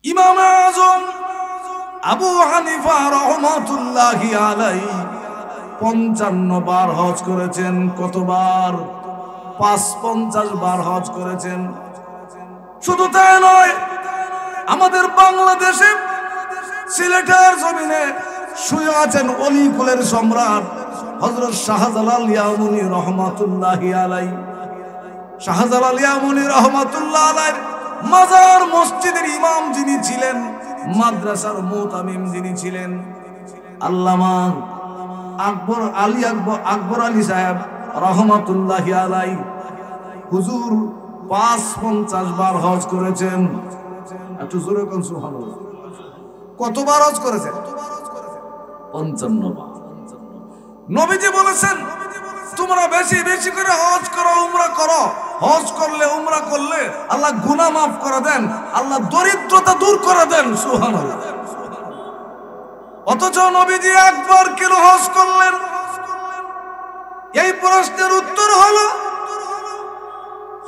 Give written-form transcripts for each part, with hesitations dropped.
ইমাম আজম আবু হানিফা রহমাতুল্লাহি আলাইহি 55 বার হজ করেছেন। কতবার? ৫৫ বার হজ করেছেন। শুধু তাই নয়, আমাদের বাংলাদেশে সিলেটের জমিনে শুয়ে আছেন অলিকুলের সম্রাট হযরত শাহজালাল ইয়ামুনী রহমাতুল্লাহি আলাইহি। শাহজালাল ইয়ামুনী রহমাতুল্লাহ আলাইহির মাজার মসজিদের ইমাম যিনি ছিলেন, মাদ্রাসার মুতামিম যিনি ছিলেন, আল্লামা আকবর আলী সাহেব রহমাতুল্লাহি আলাইহি, হুজুর ৫৫ বার হজ করেছেন। একটু জোরে কোন সুবহানাল্লাহ। কতবার হজ করেছেন? ৫৫ বার। নবীজি বলেছেন, তোমরা বেশি বেশি করে হজ করো, উমরা করো। হজ করলে, উমরা করলে আল্লাহ গুনাহ মাফ করে দেন, আল্লাহ দরিদ্রতা দূর করে দেন। সুবহানাল্লাহ। অথচ নবীজি একবার কেন হজ করলেন? এই প্রশ্নের উত্তর হলো,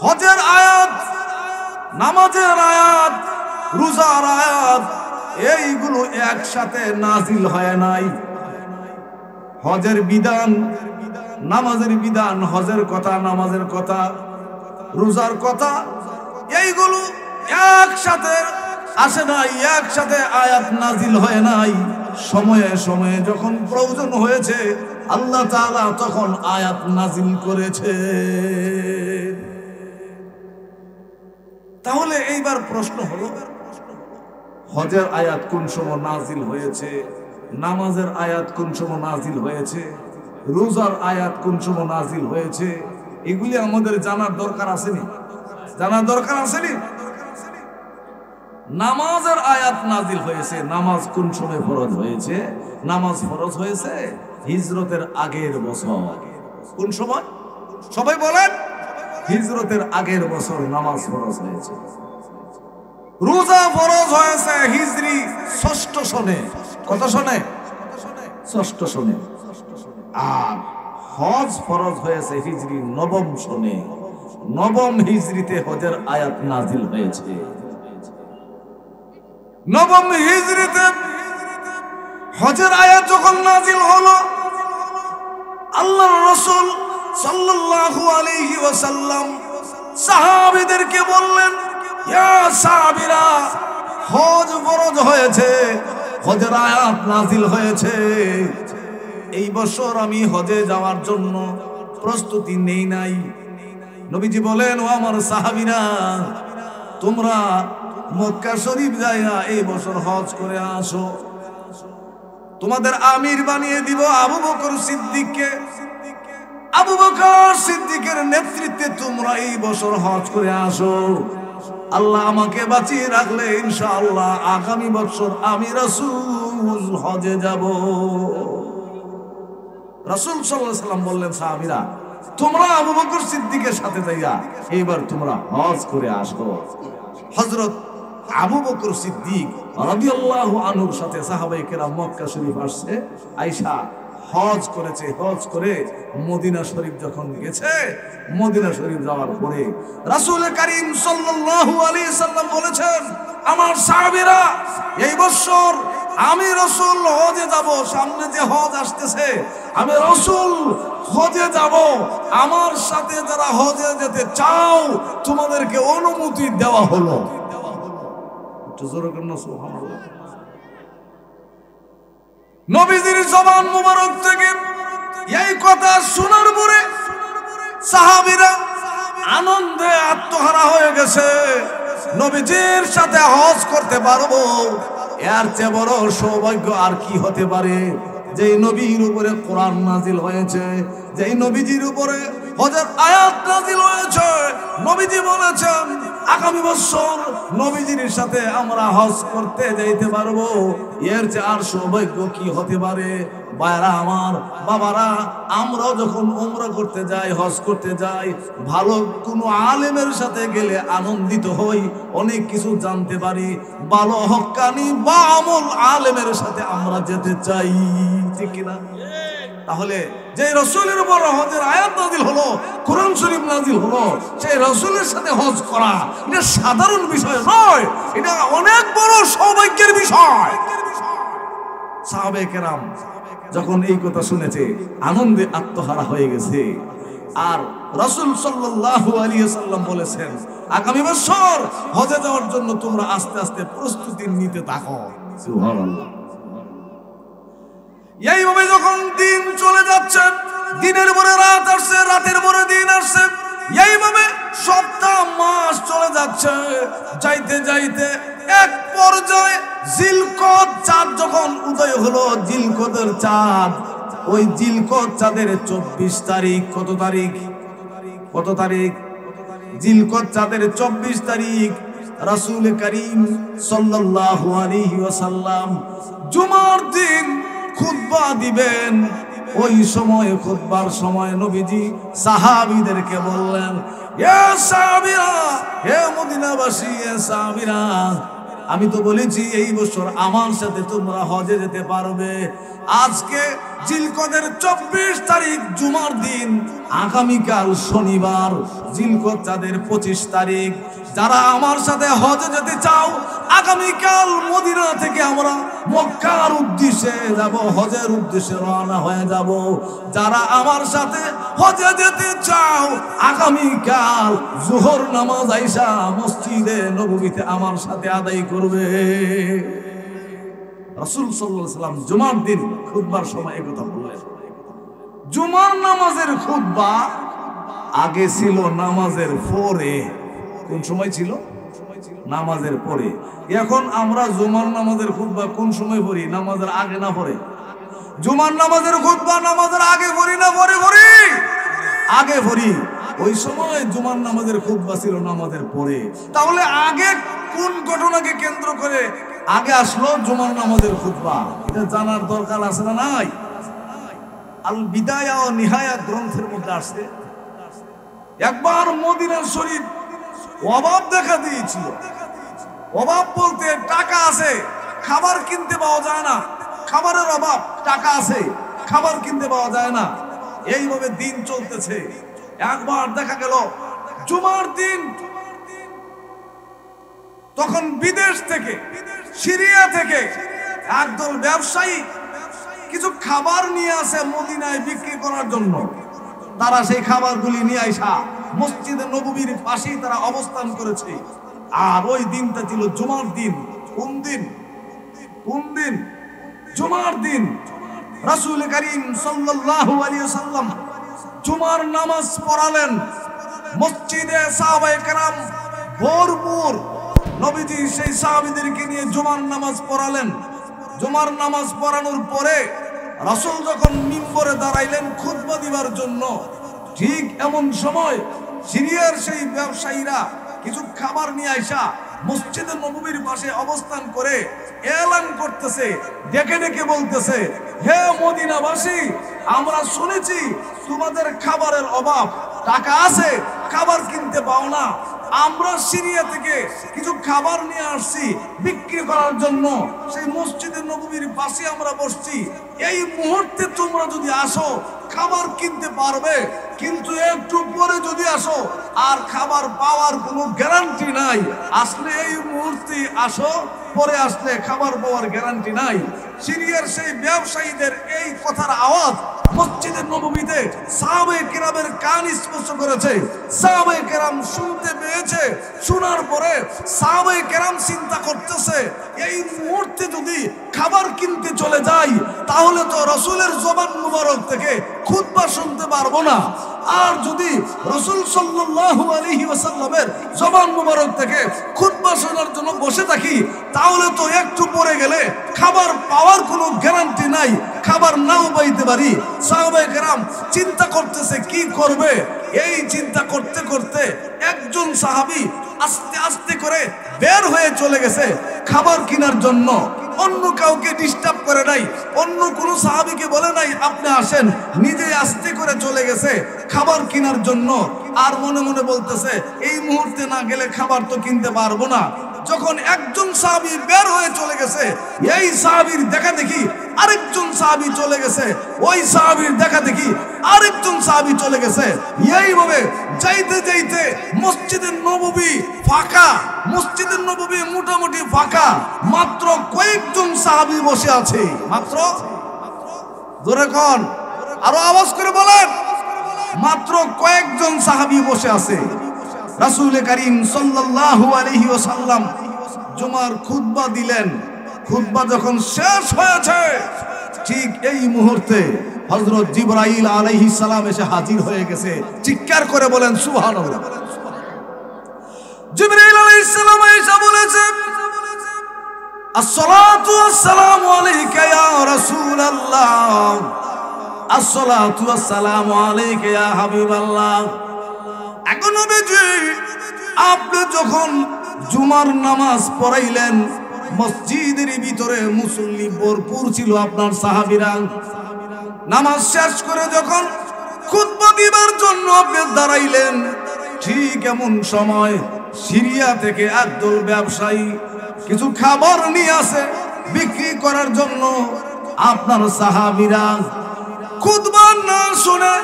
হজের আয়াত, নামাজের আয়াত, রোজার আয়াত এইগুলো একসাথে নাজিল হয় নাই। হজের বিধান, নামাজের বিধান, হজের কথা, নামাজের কথা, রোজার কথা, এইগুলো একসাথে আসে নাই, একসাথে আয়াত নাজিল হয় নাই। সময়ে সময়ে যখন প্রয়োজন হয়েছে আল্লাহ তাআলা তখন আয়াত নাজিল করেছে। তাহলে এইবার প্রশ্ন হলো, হজের আয়াত কোন সময় নাজিল হয়েছে, নামাজের আয়াত কোন সময় নাজিল হয়েছে, রোজার আয়াত কোন সময় নাজিল হয়েছে, এগুলি আমাদের জানার দরকার আসেনি? জানার দরকার আসেনি? নামাজের আয়াত নাজিল হয়েছে, নামাজ কোন সময় ফরজ হয়েছে? নামাজ ফরজ হয়েছে হিজরতের আগের বছর। কোন সময়? সবাই বলেন। হিজরতের আগের বছর নামাজ ফরজ হয়েছে। রোজা ফরজ হয়েছে হিজরি ৬ষ্ঠ সনে। কত সনে? ৬ষ্ঠ সনে। আর হজ ফরজ হয়েছে হিজরি ৯ম সনে। ৯ম হিজরিতে হজের আয়াত নাজিল হয়েছে। ৯ম হিজরিতে হজের আয়াত যখন নাজিল হলো, আল্লাহর রাসূল সাল্লাল্লাহু আলাইহি ওয়াসাল্লাম সাহাবীদেরকে বললেন, ইয়া সাহাবীরা, হজ ফরজ হয়েছে, হজের আয়াত নাজিল হয়েছে। এই বছর আমি হজে যাওয়ার জন্য প্রস্তুতি নেই নাই। নবীজি বলেন, ও আমার সাহাবীরা, তোমরা মক্কা শরীফ যাইয়া এই বছর হজ করে আসো। তোমাদের আমির বানিয়ে দিব আবু বকর সিদ্দিককে। আবু বকর সিদ্দিকের নেতৃত্বে তোমরা এই বছর হজ করে আসো। আল্লাহ আমাকে বাঁচিয়ে রাখলে ইনশাআল্লাহ আগামী বছর আমি রাসূল হজে যাব। রাসূল সাল্লাল্লাহু আলাইহি সাল্লাম বললেন, সাহাবীরা, তোমরা আবু বকর সিদ্দিকের সাথে যাইয়া এইবার তোমরা হজ করে আসো। হযরত আবু বকর সিদ্দিক রাদিয়াল্লাহু আনহুর সাথে সাহাবায়ে কেরাম মক্কা শরীফ আসছে, আয়েশা হজ করেছে। হজ করে মদিনা শরীফ যখন গেছে, মদিনা শরীফ যাওয়ার পরে রাসূল কারীম সাল্লাল্লাহু আলাইহি সাল্লাম বলেছেন, আমার সাহাবীরা, এই বছর আমি রাসূল হজে যাব। সামনে যে হজ আসতেছে, আমি রাসূল হজে যাব। আমার সাথে যারা হজে যেতে চাও তোমাদেরকে অনুমতি দেওয়া হলো। একটু জোরে করুন না সুবহানাল্লাহ। নবীজির জবান মুবারক থেকে এই কথা শোনার পরে সাহাবীরা আনন্দে আত্মহারা হয়ে গেছে। নবীজির সাথে হজ করতে পারবো, এর চেয়ে বড় সৌভাগ্য আর কি হতে পারে? যেই নবীর উপরে কোরআন নাজিল হয়েছে, যেই নবীজির উপরে হজের আয়াত নাজিল হয়েছে, নবীজি বলেছেন আগামী বছর নবীজির সাথে আমরা হজ করতে যাইতে পারবো। এর চেয়ে আর সৌভাগ্য কি হতে পারে? ভাইরা আমার, বাবারা, আমরাও যখন উমরা করতে যাই, হজ করতে যাই, ভালো কোনো আলেমের সাথে গেলে আনন্দিত হই, অনেক কিছু জানতে পারি। ভালো হক্কানি বা আমল আলেমের সাথে আমরা যেতে চাই, ঠিক কিনা? তাহলে যে রাসূলের উপর হজের আয়াত নাযিল হলো, কোরআন শরীফ নাযিল হলো, সেই রাসূলের সাথে হজ করা এটা সাধারণ বিষয় নয়, এটা অনেক বড় বিষয়। সাহাবায়ে কেরাম যখন এই কথা শুনেছে আনন্দে আত্মহারা হয়ে গেছে। আর রাসূল সাল্লাল্লাহু আলাইহি ওয়াসাল্লাম বলেছেন, আগামী বছর হজে যাওয়ার জন্য তোমরা আস্তে আস্তে প্রস্তুতি নিতে থাকো। সুবহানাল্লাহ। এইভাবে যখন দিন চলে যাচ্ছে, দিনের পরে রাত আসছে, রাতের পরে দিন আসছে, এইভাবে সপ্তাহ মাস চলে যাচ্ছে। যাইতে যাইতে এক পর্যায়ে জিলকদ চাঁদ যখন উদয় হলো, জিলকদের চাঁদ, ওই জিলকদ চাঁদের 24 তারিখ, কত তারিখ? কত তারিখ? জিলকদ চাঁদের 24 তারিখ রাসূল করিম সাল্লাল্লাহু আলাইহি ওয়াসাল্লাম জুমার দিন খুতবা দিবেন। ওই সময় খুতবার সময় নবীজি সাহাবীদেরকে বললেন, হে সাহাবীরা, হে মদিনাবাসী, হে সাহাবীরা, আমি তো বলেছি এই বছর আমার সাথে তোমরা হজে যেতে পারবে। আজকে জিলকদের 24 তারিখ জুমার দিন, আগামীকাল শনিবার জিলকদ চাঁদের 25 তারিখ। যারা আমার সাথে হজে যেতে চাও, আগামীকাল মদিনা থেকে আমরা মক্কার উদ্দেশ্যে যাব, হজের উদ্দেশ্যে রওনা হয়ে যাব। যারা আমার সাথে হজে যেতে চাও, আগামীকাল যোহর নামাজ আইসা মসজিদে নববীতে আমার সাথে আদায় করবে। রাসূল সাল্লাল্লাহু আলাইহি ওয়াসাল্লাম জুমার দিন খুতবার সময় এই কথা বললেন। জুমার নামাজের খুতবা আগে ছিল নামাজের পরে। কোন সময় ছিল? নামাজের পরে। এখন আমরা জুমার নামাজের খুতবা কোন সময় পড়ি? নামাজের আগে না পরে? জুমার নামাজের খুতবা নামাজের আগে পড়ি না পরে পড়ি? আগে পড়ি। ওই সময় জুমার নামাজের খুতবা ছিল নামাজের পরে। তাহলে আগে কোন ঘটনাকে কেন্দ্র করে আগে আসলো জুমার নামাজের খুতবা? এটা জানার দরকার আছে না নাই? আল বিদায়া ও নিহায়া গ্রন্থের মধ্যে আসছে, একবার মদিনা শরীফ অভাব দেখা দিয়েছিল। অভাব বলতে টাকা আছে, খাবার কিনতে পাওয়া যায় না। খাবারের অভাব, টাকা আছে, খাবার কিনতে পাওয়া যায় না। এইভাবে দিন চলতেছে। একবার দেখা গেল জুমার দিন, তখন বিদেশ থেকে, সিরিয়া থেকে একদল ব্যবসায়ী কিছু খাবার নিয়ে আসে মদিনায় বিক্রি করার জন্য। তারা সেই খাবারগুলি নিয়ে আইসা মসজিদে নববীর পাশেই তারা অবস্থান করেছে। আর ওই দিনটা ছিল জুমার দিন। কোন দিন? কোন দিন? জুমার দিন। রাসূল করিম সাল্লাল্লাহু আলাইহি ওয়াসাল্লাম জুমার নামাজ পড়ালেন মসজিদে। সাহাবায়ে কেরাম ভোরপুর নবীজি সেই সাহাবীদেরকে নিয়ে জুমার নামাজ পড়ালেন। জুমার নামাজ পড়ানোর পরে রাসূল যখন মিম্বরে দাঁড়াইলেন খুতবা দিবার জন্য, ঠিক এমন সময় সিরিয়ার সেই ব্যবসায়ীরা কিছু খাবার নিয়ে আইসা মসজিদে নববীর পাশে অবস্থান করে এলান করতেছে, ডেকে ডেকে বলতেছে, হে মদিনাবাসী, আমরা শুনেছি তোমাদের খাবারের অভাব, টাকা আছে, খাবার কিনতে পাও না। আমরা সিরিয়া থেকে কিছু খাবার নিয়ে আসছি বিক্রি করার জন্য। সেই মসজিদে নববীর পাশে আমরা বসছি। এই মুহূর্তে তোমরা যদি আসো খাবার কিনতে পারবে, কিন্তু একটু পরে যদি আসো আর খাবার পাওয়ার কোনো গ্যারান্টি নাই। আসলে এই মুহূর্তে আসো, পরে আসলে খাবার পাওয়ার গ্যারান্টি নাই। সিরিয়ার সেই ব্যবসায়ীদের এই কথার আওয়াজ মসজিদে নববীতে সাহাবায়ে কেরামের কান স্পর্শ করেছে। সাহাবায়ে কেরাম শুনতে পেয়েছে। শোনার পরে সাহাবায়ে কেরাম চিন্তা করতেছে, এই মুহূর্তে যদি খাবার কিনতে চলে যাই তাহলে তো রাসূলের জবান মুবারক থেকে খুতবা শুনতে পারবো না। আর যদি রাসূল সাল্লাল্লাহু আলাইহি ওয়াসাল্লামের জবান মুবারক থেকে খুতবা শোনার জন্য বসে থাকি, তাহলে তো একটু পরে গেলে খাবার পাওয়ার কোনো গ্যারান্টি নাই, খাবার নাও পাইতে পারি। সাহাবায়ে কেরাম চিন্তা করতেছে কি করবে। এই চিন্তা করতে করতে একজন সাহাবী আস্তে আস্তে করে বের হয়ে চলে গেছে খাবার কেনার জন্য। অন্য কাউকে ডিস্টার্ব করে নাই, অন্য কোনো সাহাবীকে বলে নাই আপনি আসেন, নিজে আস্তে করে চলে গেছে খাবার কেনার জন্য। আর মনে মনে বলতেছে, এই মুহূর্তে না গেলে খাবার তো কিনতে পারবো না। যখন একজন সাহাবী বের হয়ে চলে গেছে, এই সাহাবীর দেখা দেখি আরেকজন সাহাবী চলে গেছে, ওই সাহাবীর দেখা দেখি আরেকজন সাহাবী চলে গেছে। এইভাবে যাইতে যাইতে মসজিদে নববী ফাঁকা, মসজিদে নববী মোটামুটি ফাঁকা, মাত্র কয়েকজন সাহাবী বসে আছে। মাত্র, জোরে কোন, আরো আওয়াজ করে বলেন, মাত্র কয়েকজন সাহাবী বসে আছে। রাসূল করিম সাল্লাল্লাহু আলাইহি ওয়াসাল্লাম জুমার খুতবা দিলেন। খুতবা যখন শেষ হয়েছে, ঠিক এই মুহূর্তে হযরত জিবরাইল আলাইহিস সালাম এসে হাজির হয়ে গেছে। চিৎকার করে বলেন সুবহানাল্লাহ। জিবরাইল আলাইহিস সালাম এসে বলেছে, আসসালাতু ওয়াসসালামু আলাইকা ইয়া রাসূলুল্লাহ, আসসালাতু ওয়াসসালামু আলাইকা ইয়া হাবিবাল্লাহ। এখন নবীজি আপনি যখন জুমার নামাজ পড়াইলেন, মসজিদের ভিতরে মুসল্লি ভরপুর ছিল, আপনার সাহাবীরা নামাজ শেষ করে যখন খুতবা দিবার জন্য আপনি দাঁড়াইলেন, ঠিক এমন সময় সিরিয়া থেকে একদল ব্যবসায়ী কিছু খাবার নিয়ে আসে বিক্রি করার জন্য। আপনার সাহাবীরা খুতবা না শুনে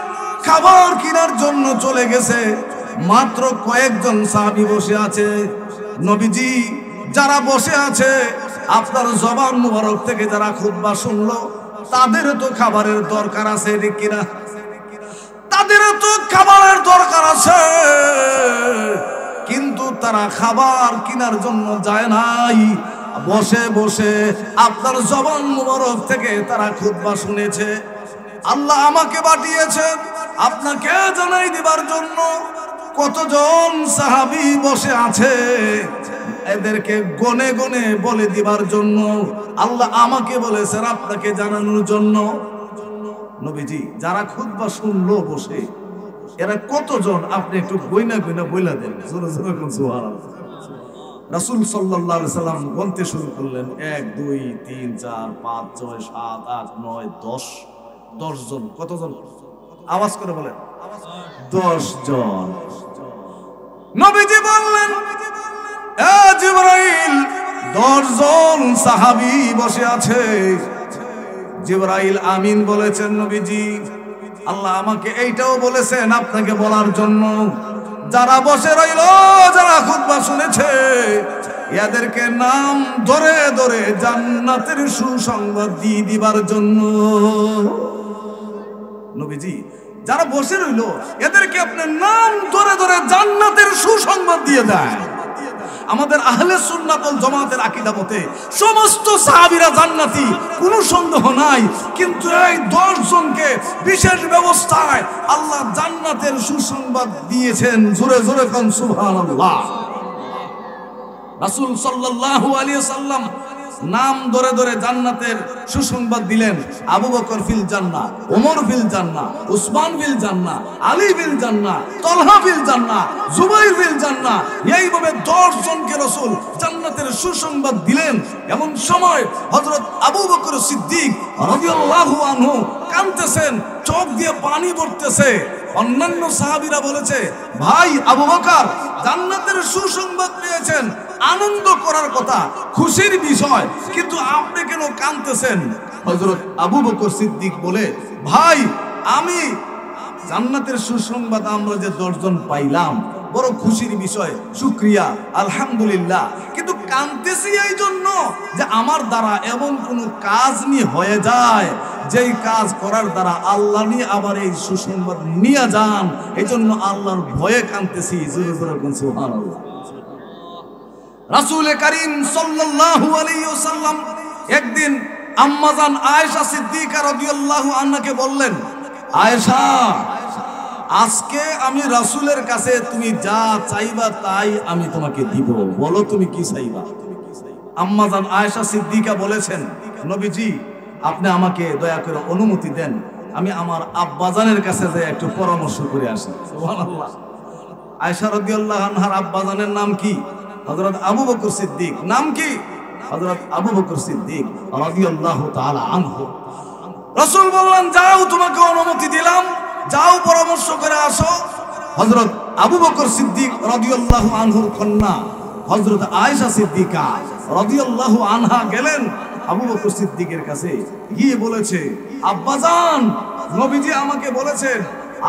খাবার কেনার জন্য চলে গেছে। মাত্র কয়েকজন সাহাবী বসে আছে। নবীজি যারা বসে আছে, আপনার জবান মুবারক থেকে যারা খুতবা শুনলো, তাদের তো খাবারের দরকার আছে, ঠিক কিনা? তাদের তো খাবারের দরকার আছে, কিন্তু তারা খাবার কেনার জন্য যায় নাই, বসে বসে আপনার জবান মুবারক থেকে তারা খুতবা শুনেছে। আল্লাহ আমাকে পাঠিয়েছেন আপনাকে জানাই দিবার জন্য কতজন সাহাবী বসে আছে, এদেরকে গনে গনে বলে দিবার জন্য আল্লাহ আমাকে বলেছেন আপনাকে জানানোর জন্য। নবীজি যারা খুতবা শুনলো বসে, এরা কতজন আপনি একটু গইনা গইনা বইলা দেন। জোরে জোরে কোন সুবহানাল্লাহ। রাসূল সাল্লাল্লাহু আলাইহি সাল্লাম গুনতে শুরু করলেন, 1 2 3 4 5 6 7 8 9 10। 10 জন। কতজন? আওয়াজ করে বলেন। 10 জন। নবীজি বললেন, এ জিবরাইল, 10 জন সাহাবী বসে আছে। জিবরাইল আমিন বলেছেন, নবীজি আল্লাহ আমাকে এইটাও বলেছেন আপনাকে বলার জন্য, যারা বসে রইল, যারা খুতবা শুনেছে, এদেরকে নাম ধরে ধরে জান্নাতের সুসংবাদ দিয়ে দিবার জন্য। নবীজি যারা বসে রইল, এদেরকে আপনি নাম ধরে ধরে জান্নাতের সুসংবাদ দিয়ে দেয়। আমাদের আহলে সুন্নাত ওয়াল জামাতের আকীদা মতে সমস্ত সাহাবীরা জান্নাতি, কোনো সন্দেহ নাই। কিন্তু এই 10 জনকে বিশেষ ব্যবস্থায় আল্লাহ জান্নাতের সুসংবাদ দিয়েছেন। জোরে জোরে কোন সুবহানাল্লাহ। রাসূল সাল্লাল্লাহু আলাইহি সাল্লাম নাম ধরে ধরে জান্নাতের সুসংবাদ দিলেন। আবু বকর ফিল জান্নাহ, ওমর ফিল জান্নাহ, উসমান ফিল জান্নাহ, আলী ফিল জান্নাহ, তালহা ফিল জান্নাহ, জুবাইর ফিল জান্নাহ। এইভাবে 10 জনকে রাসূল জান্নাতের সুসংবাদ দিলেন। এমন সময় হযরত আবু বকর সিদ্দিক রাদিয়াল্লাহু আনহু কাঁদতেছেন, চোখ দিয়ে পানি পড়তেছে। অন্যান্য সাহাবীরা বলেছে, ভাই আবু বকর জান্নাতের সুসংবাদ পেয়েছেন, আনন্দ করার কথা, খুশির বিষয়, কিন্তু আপনি কেন কাঁদতেছেন? হযরত আবু বকর সিদ্দিক বলে, ভাই আমি জান্নাতের সুসংবাদ আমরা যে 10 জন পাইলাম, বড় খুশির বিষয়, শুকরিয়া, আলহামদুলিল্লাহ, কিন্তু কাঁদতেছি এই জন্য যে আমার দ্বারা এমন কোনো কাজ নিয়ে হয়ে যায় যেই কাজ করার দ্বারা আল্লাহ নিয়ে আবার এই সুসংবাদ নিয়ে যান, এই জন্য আল্লাহর ভয়ে কাঁদতেছি। জোরে জোরে বলুন সুবহানাল্লাহ। রাসূল করিম সাল্লাল্লাহু আলাইহি ওয়াসাল্লাম একদিন আম্মাজান আয়েশা সিদ্দিকা রাদিয়াল্লাহু আনহাকে বললেন, আয়েশা, আজকে আমি রাসূলের কাছে তুমি যা চাইবা তাই আমি তোমাকে দিব, বলো তুমি কি চাইবা? আম্মাজান আয়েশা সিদ্দিকা বলেছেন, নবীজি আপনি আমাকে দয়া করে অনুমতি দেন, আমি আমার আব্বাজানের কাছে যাই একটু পরামর্শ করে আসি। সুবহানাল্লাহ। আয়েশা রাদিয়াল্লাহু আনহার আব্বাজানের নাম কি? হযরত আবু বকর সিদ্দিক। নাম কি? হযরত আবু বকর সিদ্দিক রাদিয়াল্লাহু তাআলা আনহু। রাসূল বললেন, যাও তোমাকে অনুমতি দিলাম, যাও পরামর্শ করে আসো। হযরত আবু বকর সিদ্দিক রাদিয়াল্লাহু আনহুর কন্যা হযরত আয়েশা সিদ্দিকা রাদিয়াল্লাহু আনহা গেলেন আবু বকর সিদ্দিকের কাছে, গিয়ে বলেছে, আব্বাজান নবীজি আমাকে বলেছেন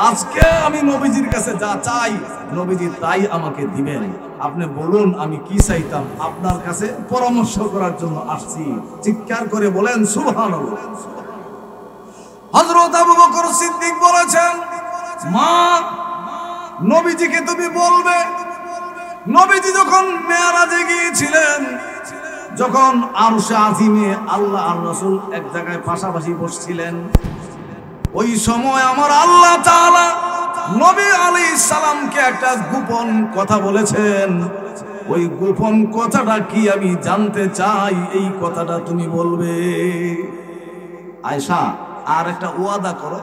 আজকে আমি নবীজির কাছে যা চাই নবীজি তাই আমাকে দিবেন। আপনি বলুন আমি কি চাইতাম, আপনার কাছে পরামর্শ করার জন্য আসছি। চিৎকার করে বলেন সুবহানাল্লাহ। হযরত আবু বকর সিদ্দিক বলেছেন, মা নবীজিকে তুমি বলবে, নবীজি যখন মেরাজে গিয়েছিলেন, যখন আরশে আজিমে আল্লাহ আর রাসূল এক জায়গায় পাশাপাশি বসছিলেন, ওই সময় আমার আল্লাহ তাআলা নবী আলাইহিস সালামকে একটা গোপন কথা বলেছেন। ওই গোপন কথাটা কি আমি জানতে চাই, এই কথাটা তুমি বলবে। আয়েশা আর একটা ওয়াদা করো,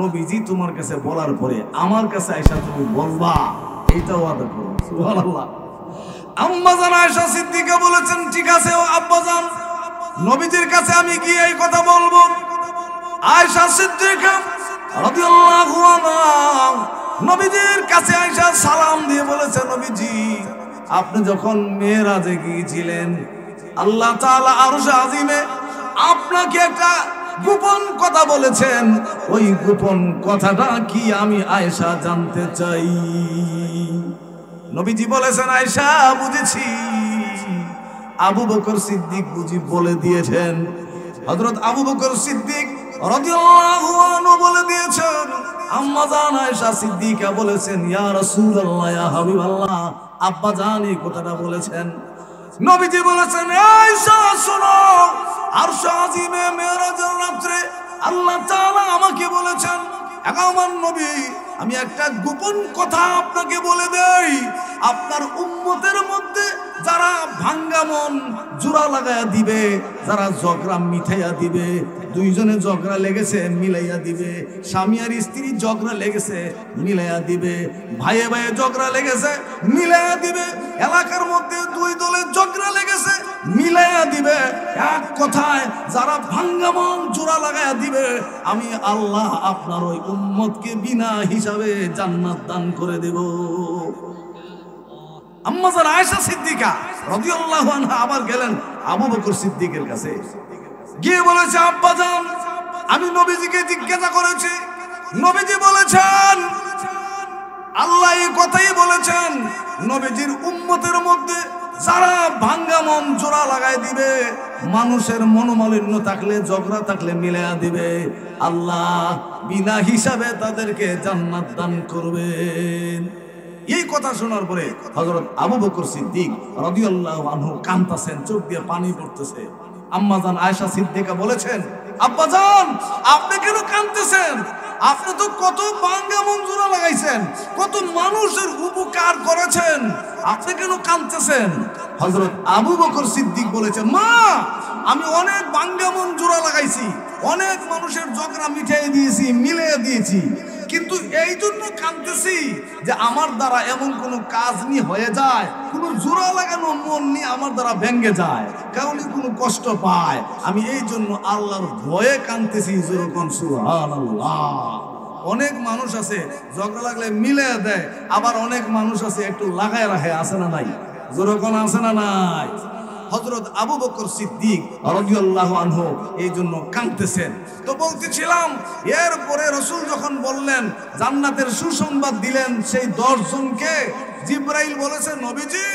নবীজি তোমার কাছে বলার পরে আমার কাছে আয়েশা তুমি বলবা, এইটা ওয়াদা করো। সুবহানাল্লাহ। আম্মাজান আয়েশা সিদ্দিকা বলেছেন, ঠিক আছে ও আব্বাজান, নবীজির কাছে আমি গিয়ে এই কথা বলবো। আয়েশা সিদ্দিকা রাদিয়াল্লাহু আনহা নবীজির কাছে আয়েশা সালাম দিয়ে বলেছে, নবীজি আপনি যখন মেরাজে গিয়েছিলেন, আল্লাহ তাআলা আরশে আজিমে আপনাকে একটা গোপন কথা বলেছেন, ওই গোপন কথাটা কি আমি আয়েশা জানতে চাই। নবীজি বলেছেন, আয়েশা বুঝেছি। আবু বকর সিদ্দিক বুঝি বলে দিয়েছেন। হযরত আবু বকর সিদ্দিক রাদিয়াল্লাহু আনহু বলে দিয়েছেন। আম্মা জান আয়েশা সিদ্দিকা বলেছেন, ইয়া রাসূলুল্লাহ, ইয়া হাবিবাল্লাহ, আব্বা জান এই কথাটা বলেছেন। নবীজি বলেছেন, আয়েশা শোনো, আরশ আজিমে মেরাজের রাতে আল্লাহ তাআলা আমাকে বলেছেন, আমার নবী আমি একটা গোপন কথা আপনাকে বলে দেই, আপনার উম্মতের মধ্যে যারা ভাঙ্গা মন জোড়া লাগায়া দিবে, যারা ঝগড়া মিঠাইয়া দিবে, দুইজনে ঝগড়া লেগেছে মিলাইয়া দিবে, স্বামী আর স্ত্রী ঝগড়া লেগেছে মিলাইয়া দিবে, ভাইয়ে ভাইয়ে ঝগড়া লেগেছে মিলাইয়া দিবে, এলাকার মধ্যে দুই দলের ঝগড়া লেগেছে মিলাইয়া দিবে, এক কথায় যারা ভাঙ্গা মন জোড়া লাগায়া দিবে, আমি আল্লাহ আপনার ওই উম্মতকে বিনা হিসাবে জান্নাত দান করে দেব। আম্মা জান আয়েশা সিদ্দিকা রাদিয়াল্লাহু আনহা আবার গেলেন আবু বকর সিদ্দিকের কাছে, গিয়ে বলেছে, আব্বা জান আমি নবীজিকে জিজ্ঞাসা করেছি, নবীজি বলেছেন, আল্লাহ এই কথাই বলেছেন, নবীজির উম্মতের মধ্যে যারা ভাঙ্গা মন জোড়া লাগাই দিবে, মানুষের মনোমালিন্য থাকলে ঝগড়া থাকলে মিলাইয়া দিবে, আল্লাহ বিনা হিসাবে তাদেরকে জান্নাত দান করবেন। এই কথা শোনার পরে হযরত আবু বকর সিদ্দিক রাদিয়াল্লাহু আনহু কাঁদতেছেন, চোখ দিয়ে পানি পড়তেছে। আম্মা জান আয়েশা সিদ্দিকা বলেছেন, আব্বা জান আপনি কেন কাঁদতেছেন? আপনি তো কত ভাঙ্গা মন জোড়া লাগাইছেন, কত মানুষের উপকার করেছেন, আপনি কেন কাঁদতেছেন? হযরত আবু বকর সিদ্দিক বলেছেন, মা আমি অনেক ভাঙ্গা মন জোড়া লাগাইছি, অনেক মানুষের ঝগড়া মিটাই দিয়েছি, মিলিয়ে দিয়েছি, কিন্তু এই জন্য কাঁদতেছি যে আমার দ্বারা এমন কোন কাজ নি হয়ে যায়, কোন জোড়া লাগানো মন নিয়ে আমার দ্বারা ভেঙে যায়, কারণে কোনো কষ্ট পায়, আমি এই জন্য আল্লাহর ভয়ে কাঁদতেছি। যেরকম সুবহানাল্লাহ। অনেক মানুষ আছে ঝগড়া লাগলে মিলে দেয়, আবার অনেক মানুষ আছে একটু লাগায় রাখে, আছে না নাই? যেরকম আছে না নাই? হযরত আবু বকর সিদ্দিক রাদিয়াল্লাহু আনহু এই জন্য কাঁদতেছেন। তো বলতেছিলাম, এরপরে রাসূল যখন বললেন, জান্নাতের সুসংবাদ দিলেন সেই 10 জনকে, জিবরাইল বলেছেন, নবীজি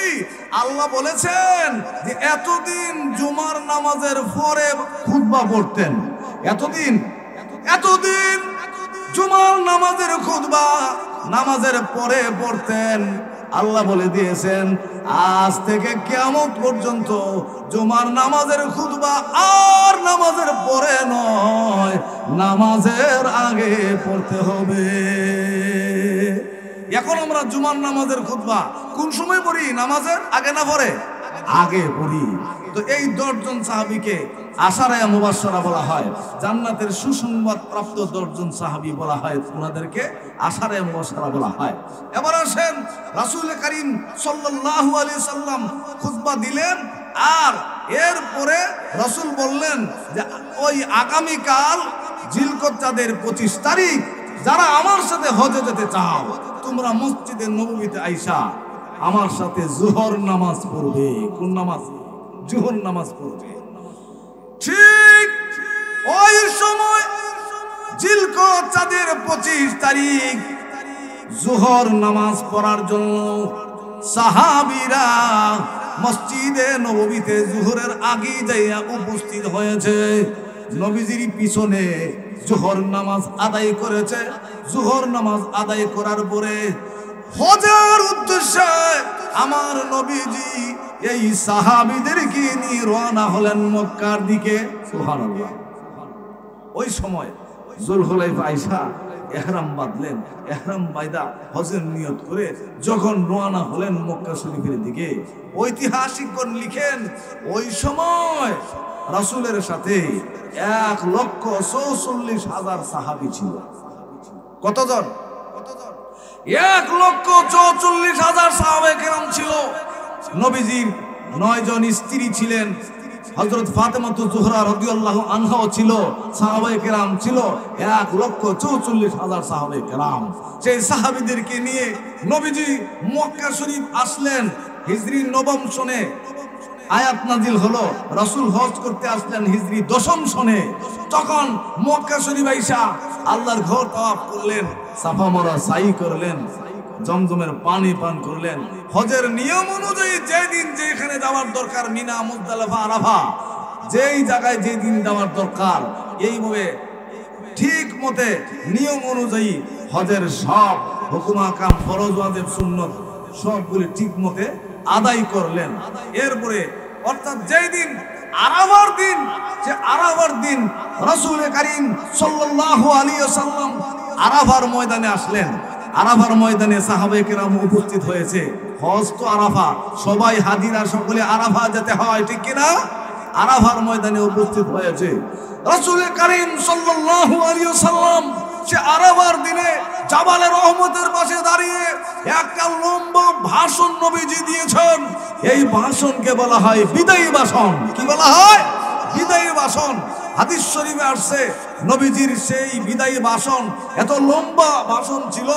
আল্লাহ বলেছেন যে এতদিন জুমার নামাজের পরে খুতবা পড়তেন, এতদিন জুমার নামাজের খুতবা নামাজের পরে পড়তেন। আল্লাহ বলে দিয়েছেন, আজ থেকে কিয়ামত পর্যন্ত জুমার নামাজের খুতবা আর নামাজের পরে নয়, নামাজের আগে পড়তে হবে। এখন আমরা জুমার নামাজের খুতবা কোন সময় পড়ি? নামাজের আগে না পরে? আগে পড়ি। তো এই 10 জন সাহাবীকে আশারায়ে মুবাশশারা বলা হয়, জান্নাতের সুসংবাদ প্রাপ্ত 10 জন সাহাবী বলা হয়, ওনাদেরকে আশারায়ে মুবাশশারা বলা হয়। এবার আসেন, রাসূল করিম সাল্লাল্লাহু আলাইহি সাল্লাম খুতবা দিলেন, আর এরপরে রাসূল বললেন যে ওই আগামীকাল জিলকদ চাঁদের 25 তারিখ যারা আমার সাথে হজে যেতে চাও, তোমরা মসজিদে নববীতে আইসা আমার সাথে জোহর নামাজ পড়বে। কোন নামাজ? জোহর নামাজ পড়বে। ঠিক ওই সময় জিলকদ চাঁদের 25 তারিখ জোহর নামাজ পড়ার জন্য সাহাবীরা মসজিদে নববীতে জোহরের আগে যাইয়া উপস্থিত হয়েছে। নবীজির পিছনে জোহর নামাজ আদায় করেছে। জোহর নামাজ আদায় করার পরে হজের উদ্দেশ্যে আমার নবীজি এই সাহাবীদেরকে নিয়ে রওনা হলেন মক্কার দিকে। সুবহানাল্লাহ। ওই সময় যুলহুলাইফা আয়েশা ইহরাম বাঁধলেন। ইহরাম বাইদা হজের নিয়ত করে যখন রওনা হলেন মক্কা শরীফের দিকে, ঐতিহাসিকগণ লিখেন ওই সময় রাসূলের সাথে 1,44,000 সাহাবী ছিল। কতজন? 1,44,000 সাহাবায়ে কেরাম ছিল। নবীজির 9 জন স্ত্রী ছিলেন। হযরত ফাতেমাতু জোহরা রাদিয়াল্লাহু আনহাও ছিল। সাহাবায়ে কেরাম ছিল 1,44,000 সাহাবায়ে কেরাম। সেই সাহাবীদেরকে নিয়ে নবীজি মক্কা শরীফ আসলেন। হিজরি 9ম সনে আয়াত নাজিল হলো। রাসূল হজ করতে আসলেন হিজরি 10ম সনে। তখন মক্কা শরীফ আইসা আল্লাহর ঘর তাওয়াফ করলেন, সাফা মারওয়া সাই করলেন, জমজমের পানি পান করলেন। হজের নিয়ম অনুযায়ী যেদিন যেখানে যাওয়ার দরকার, মিনা, মুজদালিফা, আরাফা, যেই জায়গায় যেদিন যাওয়ার দরকার, এইভাবে ঠিক মতে নিয়ম অনুযায়ী হজের সব হুকুম আহকাম, ফরজ, ওয়াজিব, সুন্নত সবগুলি ঠিক মতে আদায় করলেন। এরপরে অর্থাৎ যেই দিন আরাফার দিন, যে আরাফার দিন রাসূল করিম সাল্লাল্লাহু আলাইহি ওয়াসাল্লাম আরাফার ময়দানে আসলেন। আরাফার ময়দানে সাহাবায়ে কেরাম উপস্থিত হয়েছে। হজ তো আরাফা, সবাই হাজিরা, সকলে আরাফা যেতে হয়, ঠিক কিনা? আরাফার ময়দানে উপস্থিত হয়েছে রাসূল করিম সাল্লাল্লাহু আলাইহি ওয়াসাল্লাম। সে আরাফার দিনে জাবালে রহমতের পাশে দাঁড়িয়ে একটা লম্বা ভাষণ নবীজি দিয়েছেন। এই ভাষণকে বলা হয় বিদায়ী ভাষণ। কি বলা হয়? বিদায়ী ভাষণ। হাদিস শরীফে আসছে নবীজির সেই বিদায়ী ভাষণ এত লম্বা ভাষণ ছিল,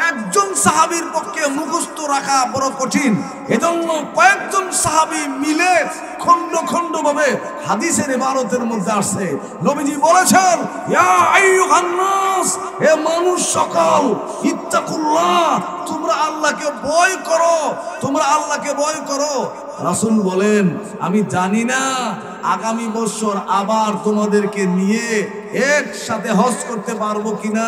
একজন সাহাবীর পক্ষে মুখস্থ রাখা বড় কঠিন। এজন্য কয়েকজন সাহাবী মিলে খণ্ড খণ্ড ভাবে হাদিসের ইবারতের মধ্যে আসছে। নবীজি বলেছেন, ইয়া আইয়ুহান নাস, হে মানুষ সকল, ইত্তাকুল্লাহ, তোমরা আল্লাহকে ভয় করো, তোমরা আল্লাহকে ভয় করো। রাসূল বলেন, আমি জানি না আগামী বছর আবার তোমাদেরকে নিয়ে একসাথে হজ করতে পারবো কিনা,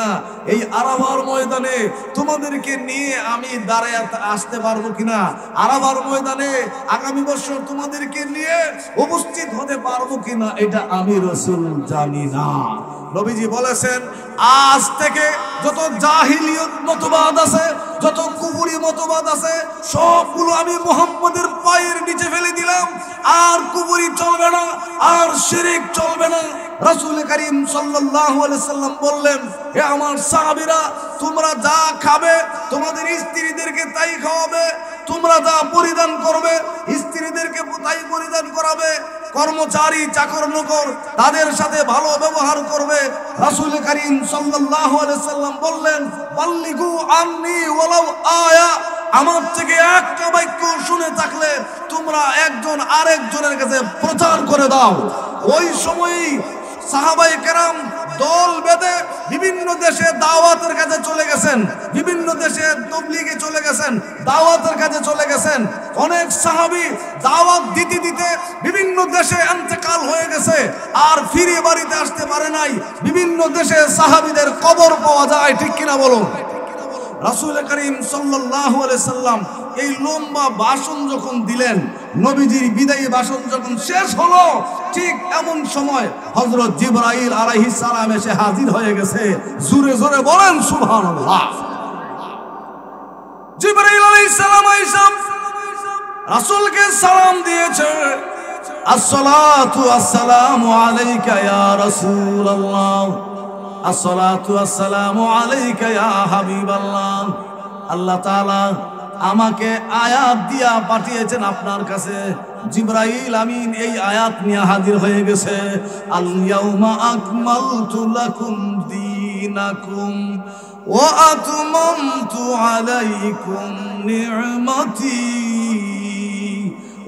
এই আরাফার ময়দানে তোমাদেরকে নিয়ে আমি দাঁড়ায় আসতে পারবো কিনা, আরাফার ময়দানে আগামী বছর তোমাদেরকে নিয়ে উপস্থিত হতে পারবো কিনা, এটা আমি রাসূল জানি না। নবীজি বলেছেন, আজ থেকে যত জাহিলিয়ত মতবাদ আছে, যত কুফরি মতবাদ আছে, সবগুলো আমি মুহাম্মদের পায়ের নিচে ফেলে দিলাম। আর কুফরি চলবে না, আর শিরক চলবে না। রাসূল করিম সাল্লাল্লাহু আলাইহি সাল্লাম বললেন, হে আমার সাহাবীরা, তোমরা যা খাবে তোমাদের স্ত্রীদেরকে তাই খাওয়াবে, তোমরা যা পরিধান করবে স্ত্রীদেরকে তাই পরিধান করাবে, কর্মচারী চাকর নকর তাদের সাথে ভালো ব্যবহার করবে। রাসূল করিম সাল্লাল্লাহু আলাইহি সাল্লাম বললেন, বাল্লিগু আন্নী ওয়ালাউ আয়া, আমার থেকে একটা বাক্য শুনে থাকলে তোমরা একজন আরেকজনের কাছে প্রচার করে দাও। ওই সময়ই সাহাবায়ে কেরাম দল বেঁধে বিভিন্ন দেশে দাওয়াতের কাজে চলে গেছেন, বিভিন্ন দেশে তাবলীগে চলে গেছেন, দাওয়াতের কাজে চলে গেছেন। অনেক সাহাবী দাওয়াত দিতে দিতে বিভিন্ন দেশে ইন্তেকাল হয়ে গেছে, আর ফিরে বাড়িতে আসতে পারে নাই। বিভিন্ন দেশে সাহাবীদের কবর পাওয়া যায়, ঠিক কিনা বলুন? রাসূল করিম সাল্লাল্লাহু আলাইহি সাল্লাম এই লম্বা ভাষণ যখন দিলেন, নবীজির বিদায়ী ভাষণ যখন শেষ হলো, ঠিক এমন সময় হযরত জিবরাইল আলাইহিস সালাম এসে হাজির হয়ে গেছে। জোরে জোরে বলেন সুবহানাল্লাহ। জিবরাইল আলাইহিস সালাম আইসা রাসূলকে সালাম দিয়েছে, আসসালাতু আসসালামু আলাইকা ইয়া রাসূলুল্লাহ, আসসালাতু আসসালামু আলাইকা ইয়া হাবিবাল্লাহ। আল্লাহ তাআলা আমাকে আয়াত দিয়া পাঠিয়েছেন আপনার কাছে। জিবরাইল আমিন এই আয়াত নিয়ে হাজির হয়ে গেছে। আল ইয়াউমা আকমালতু লাকুম দীনাকুম ওয়া আতমামতু আলাইকুম নি'মাতি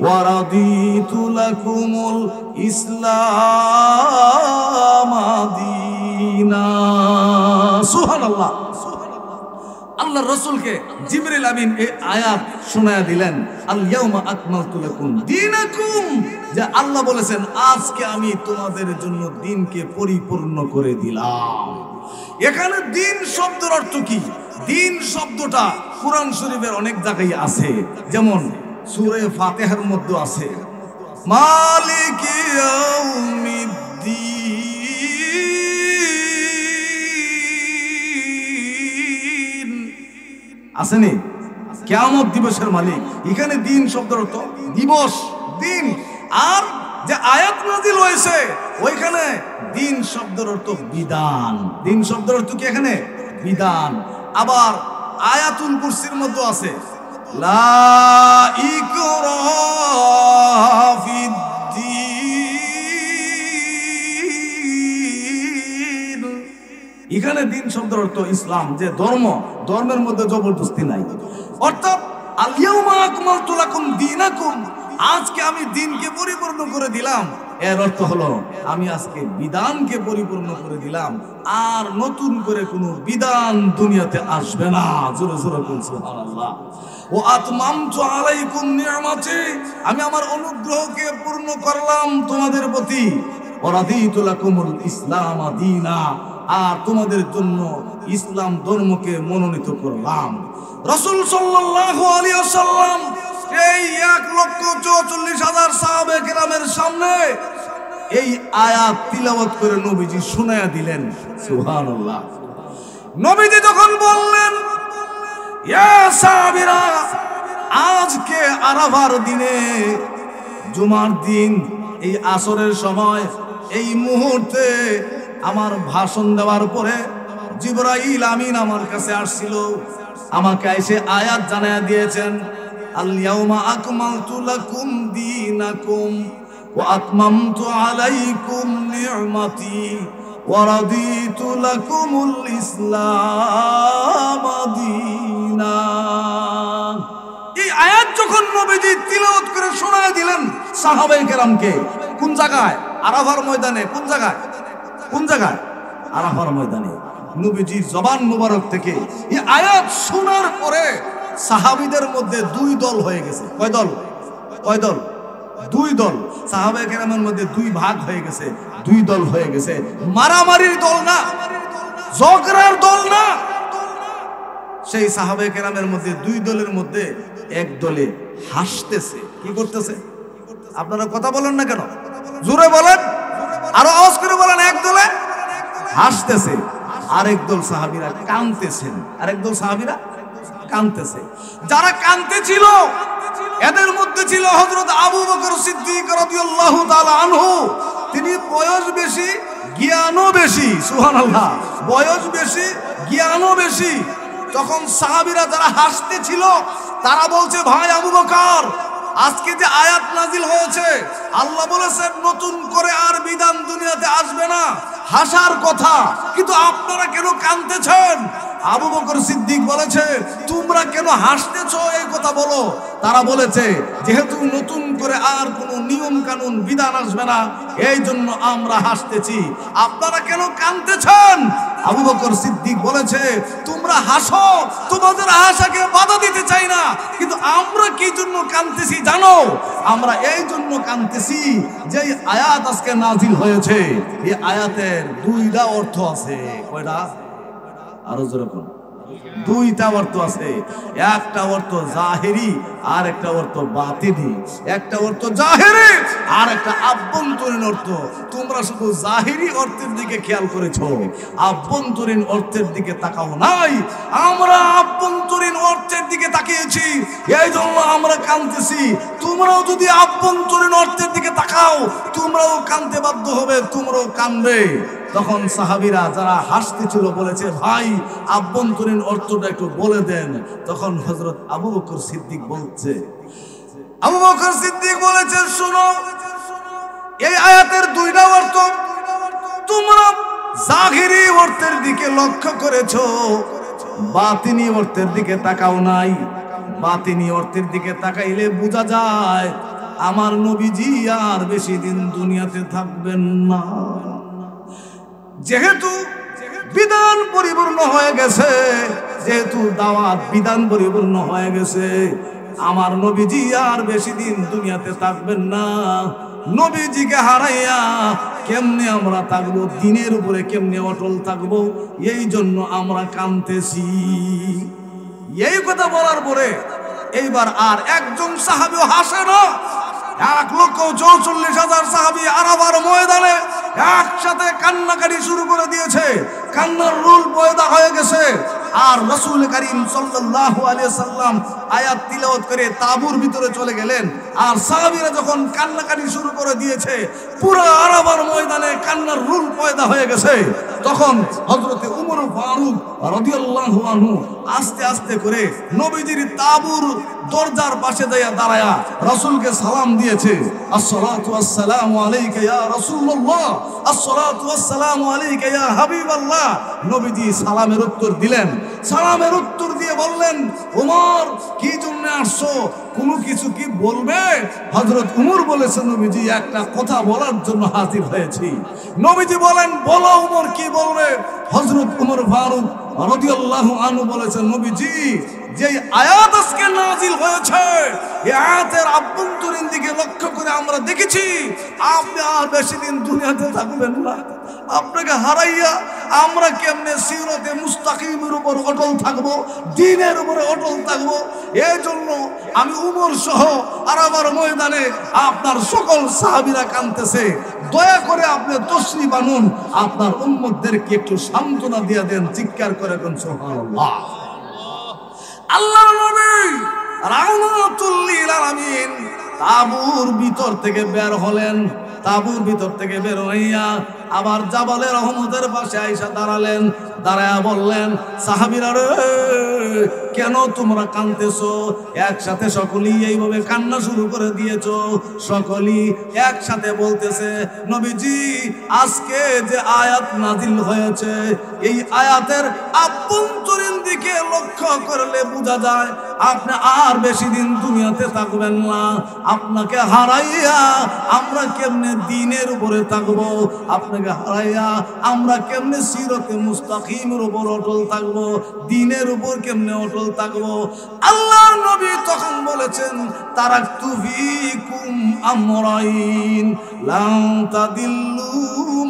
ওয়া রাদিতু লাকুমুল ইসলাম দীনা। সুবহানাল্লাহ। আল্লাহর রাসূলকে জিবরিল আমিন এই আয়াত শোনায়া দিলেন, আল ইয়াউমা আকমালতু লাকুম দীনাকুম, যে আল্লাহ বলেছেন আজকে আমি তোমাদের জন্য দ্বীনকে পরিপূর্ণ করে দিলাম। এখানে দ্বীন শব্দের অর্থ কি? দ্বীন শব্দটা কুরআন শরীফের অনেক জায়গায় আছে, যেমন সূরা ফাতিহার মধ্যে আছে মালিকি ইয়াউমিদ্দিন, আসেনি কিয়ামত দিবসের মালিক। এখানে দ্বীন শব্দের অর্থ দিবস, দিন। আর যে আয়াত নাযিল হয়েছে ওইখানে দ্বীন শব্দের অর্থ বিধান। দ্বীন শব্দের অর্থ কি? এখানে বিধান। আবার আয়াতুল কুরসির মধ্যে আছে লা ইকরাহা ফিদ্দীন। এখানে দ্বীন শব্দের অর্থ ইসলাম, যে ধর্ম, ধর্মের মধ্যে জবরদস্তি নাই। অর্থাৎ আল ইয়াউমা আকমালতু লাকুম দীনাকুম, আজকে আমি দ্বীনকে পরিপূর্ণ করে দিলাম। এর অর্থ হলো আমি আজকে বিধানকে পরিপূর্ণ করে দিলাম, আর নতুন করে কোনো বিধান দুনিয়াতে আসবে না। জোরে জোরে বলুন সুবহানাল্লাহ। ও আতমামতু আলাইকুম নি'মাতি, আমি আমার অনুগ্রহকে পূর্ণ করলাম তোমাদের প্রতি। ওয়া রাদিতু লাকুমুল ইসলাম দীনা, আর তোমাদের জন্য ইসলাম ধর্মকে মনোনীত করলাম। রাসূল সাল্লাল্লাহু আলাইহি ওয়াসাল্লাম এই 1,44,000 সাহাবে কেরামের সামনে এই আয়াত তিলাওয়াত করে নবীজি শোনায়া দিলেন। সুবহানাল্লাহ। নবীজি যখন বললেন ইয়া সাহাবীরা, আজকে আরাফার দিনে, জুমার দিন, এই আসরের সময়, এই মুহূর্তে আমার ভাষণ দেওয়ার পরে জিবরাইল আমিন আমার কাছে আসছিল, আমাকে এসে আয়াত জানায়া দিয়েছেন আল ইয়াউমা আকমালতু লাকুম দীনাকুম ওয়া আতমামতু আলাইকুম নি'মাতি ওয়া রাদিতু লাকুমুল ইসলাম দীনা। এই আয়াত যখন নবীজি তিলাওয়াত করে শোনায় দিলেন সাহাবায়ে কেরামকে, কোন জায়গায়? আরাফার ময়দানে। কোন জায়গায়? কোন জায়গায়? আরাফার ময়দানে। নবীজির জবান মুবারক থেকে এই আয়াত শোনার পরে সাহাবীদের মধ্যে দুই দল হয়ে গেছে। কয় দল? কয় দল? দুই দল। সাহাবায়ে কেরামের মধ্যে দুই ভাগ হয়ে গেছে, দুই দল হয়ে গেছে। মারামারির দল না, ঝগড়ার দল না। সেই সাহাবায়ে কেরামের মধ্যে দুই দলের মধ্যে এক দলে হাসতেছে। কি করতেছে? আপনারা কথা বলেন না কেন? জোরে বলেন, আরো আওয়াজ করে বলেন। এক দলে হাসতেছে, আরেক দল সাহাবীরা কাঁদতেছেন। আরেক দল সাহাবীরা কাঁদতেছে। যারা কাঁদতেছিল এদের মধ্যে ছিল হযরত আবু বকর সিদ্দিক রাদিয়াল্লাহু তাআলা আনহু। তিনি বয়স বেশি, জ্ঞানও বেশি। সুবহানাল্লাহ। বয়স বেশি, জ্ঞানও বেশি। তখন সাহাবীরা যারা হাসতেছিল তারা বলছে, ভাই আবু বকর, আজকে যে আয়াত নাজিল হয়েছে, আল্লাহ বলেছেন নতুন করে আর বিধান দুনিয়াতে আসবে না, হাসার কথা, কিন্তু আপনারা কেন কাঁদতেছেন? আবু বকর সিদ্দিক বলেছে, তোমরা কেন হাসতেছো এই কথা বলো। তারা বলেছে, যেহেতু নতুন করে আর কোনো নিয়ম কানুন বিধান আসবে না, এই জন্য আমরা হাসতেছি। আপনারা কেন কাঁদতেছেন? আবু বকর সিদ্দিক বলেছে, তোমরা হাসো, তোমাদের হাসাকে বাধা দিতে চাই না, কিন্তু আমরা কি জন্য কাঁদতেছি জানো? আমরা এই জন্য কাঁদতেছি যে আয়াত আজকে নাজিল হয়েছে, এই আয়াতের দুইটা অর্থ আছে। কয়টা? আরো যেরকম দুইটা অর্থ আছে। একটা অর্থ জাহেরি আর একটা অর্থ বাতিনি। একটা অর্থ জাহেরি আর একটা আভ্যন্তরীণ অর্থ। তোমরা শুধু জাহেরি অর্থের দিকে খেয়াল করেছো, আভ্যন্তরীণ অর্থের দিকে তাকাও নাই। আমরা আভ্যন্তরীণ অর্থের দিকে তাকিয়েছি, এই জন্য আমরা কাঁদতেছি। তোমরাও যদি আভ্যন্তরীণ অর্থের দিকে তাকাও, তোমরাও কাঁদতে বাধ্য হবে, তোমরাও কাঁদবে। তখন সাহাবীরা যারা হাসতেছিল বলেছে, ভাই আভ্যন্তরীণ অর্থটা একটু বলে দেন। তখন হযরত আবু বকর সিদ্দিক বলছে, আবু বকর সিদ্দিক বলেছে, শোনো, এই আয়াতের দুইটা অর্থ। তোমরা জাহিরি অর্থের দিকে লক্ষ্য করেছো, বাতিনি অর্থের দিকে তাকাও নাই। বাতিনি অর্থের দিকে তাকাইলে বোঝা যায় আমার নবীজি আর বেশি দিন দুনিয়াতে থাকবেন না। যেহেতু বিধান পরিপূর্ণ হয়ে গেছে, যেহেতু দাওয়াত বিধান পরিপূর্ণ হয়ে গেছে, আমার নবীজি আর বেশি দিন দুনিয়াতে থাকবেন না। নবীজিকে হারাইয়া কেমনে আমরা থাকবো, দিনের উপরে কেমনে অটল থাকবো, এই জন্য আমরা কাঁদতেছি। এই কথা বলার পরে এইবার আর একজন সাহাবীও হাসে না। 1,44,000 সাহাবী আরাফার ময়দানে একসাথে কান্নাকাটি শুরু করে দিয়েছে। কান্নার রুল পয়দা হয়ে গেছে। আর রাসূল করিম সাল্লাল্লাহু আলাইহি সাল্লাম আয়াত তিলাওয়াত করে তাঁবুর ভিতরে চলে গেলেন। আর সাহাবীরা যখন কান্নাকাটি শুরু করে দিয়েছে, পুরো আরাফার ময়দানে কান্নার রুল পয়দা হয়ে গেছে, তখন হযরতে উমর ফারুক রাদিয়াল্লাহু আনহু আস্তে আস্তে করে নবীজির তাঁবুর দরজার পাশে দাঁড়ায়া রাসূলকে সালাম দিয়েছে। আসসালাতু ওয়াসসালামু আলাইকা ইয়া রাসূলুল্লাহ, আসসালাতু ওয়াসসালামু আলাইকা ইয়া হাবিবাল্লাহ। নবীজি সালামের উত্তর দিলেন। সালামের উত্তর দিয়ে বললেন, ওমর কি জন্য আসছো, কোনো কিছু কি বলবে? হযরত উমর বলেছেন, নবীজি একটা কথা বলার জন্য হাজির হয়েছি। নবীজি বলেন, বলো উমর কি বলবে? হযরত উমর ফারুক রাদিয়াল্লাহু আনহু বলেছেন, নবীজি যে আয়াত আজকে নাজিল হয়েছে, এই আয়াতের আভ্যন্তরীণ দিকে লক্ষ্য করে আমরা দেখেছি আপনি আর বেশি দিন দুনিয়াতে থাকবেন না। আপনাকে হারাইয়া আমরা কেমনে সিরাতে মুস্তাকিমের উপর অটল থাকবো, দ্বীনের উপরে অটল থাকবো? এই জন্য আমি উমর সহ আরাফার ময়দানে আপনার সকল সাহাবীরা কাঁদতেছে। দয়া করে আপনি তশরিফ আনুন, আপনার উম্মতদেরকে একটু সান্ত্বনা দিয়ে দেন। চিৎকার করে কোন সুবহানাল্লাহ। আল্লাহর নবী রাহমাতুল লিল আলামিন তাঁবুর ভিতর থেকে বের হলেন। তাঁবুর ভিতর থেকে বের হইয়া আবার জাবালে রহমতের পাশে আইসা দাঁড়ালেন। দাঁড়ায়া বললেন, সাহাবীরা রে, কেন তোমরা কাঁদতেছো? একসাথে সকলেই এইভাবে কান্না শুরু করে দিয়েছো। সকলেই একসাথে বলতেছে, নবীজি আজকে যে আয়াত নাজিল হয়েছে, এই আয়াতের আভ্যন্তরীণ দিকে লক্ষ্য করলে বোঝা যায় আপনি আর বেশি দিন দুনিয়াতে থাকবেন না। আপনাকে হারাইয়া আমরা কেমনে দ্বীনের উপরে থাকবো? আপনাকে হারাইয়া আমরা কেমনে সিরাতে মুস্তাকিমের উপর অটল থাকবো? দ্বীনের উপর কেমনে অটল থাকবো? আল্লাহর নবী তখন বলেছেন, তারাকতু ফীকুম আমরাইন লা তাদিল্লু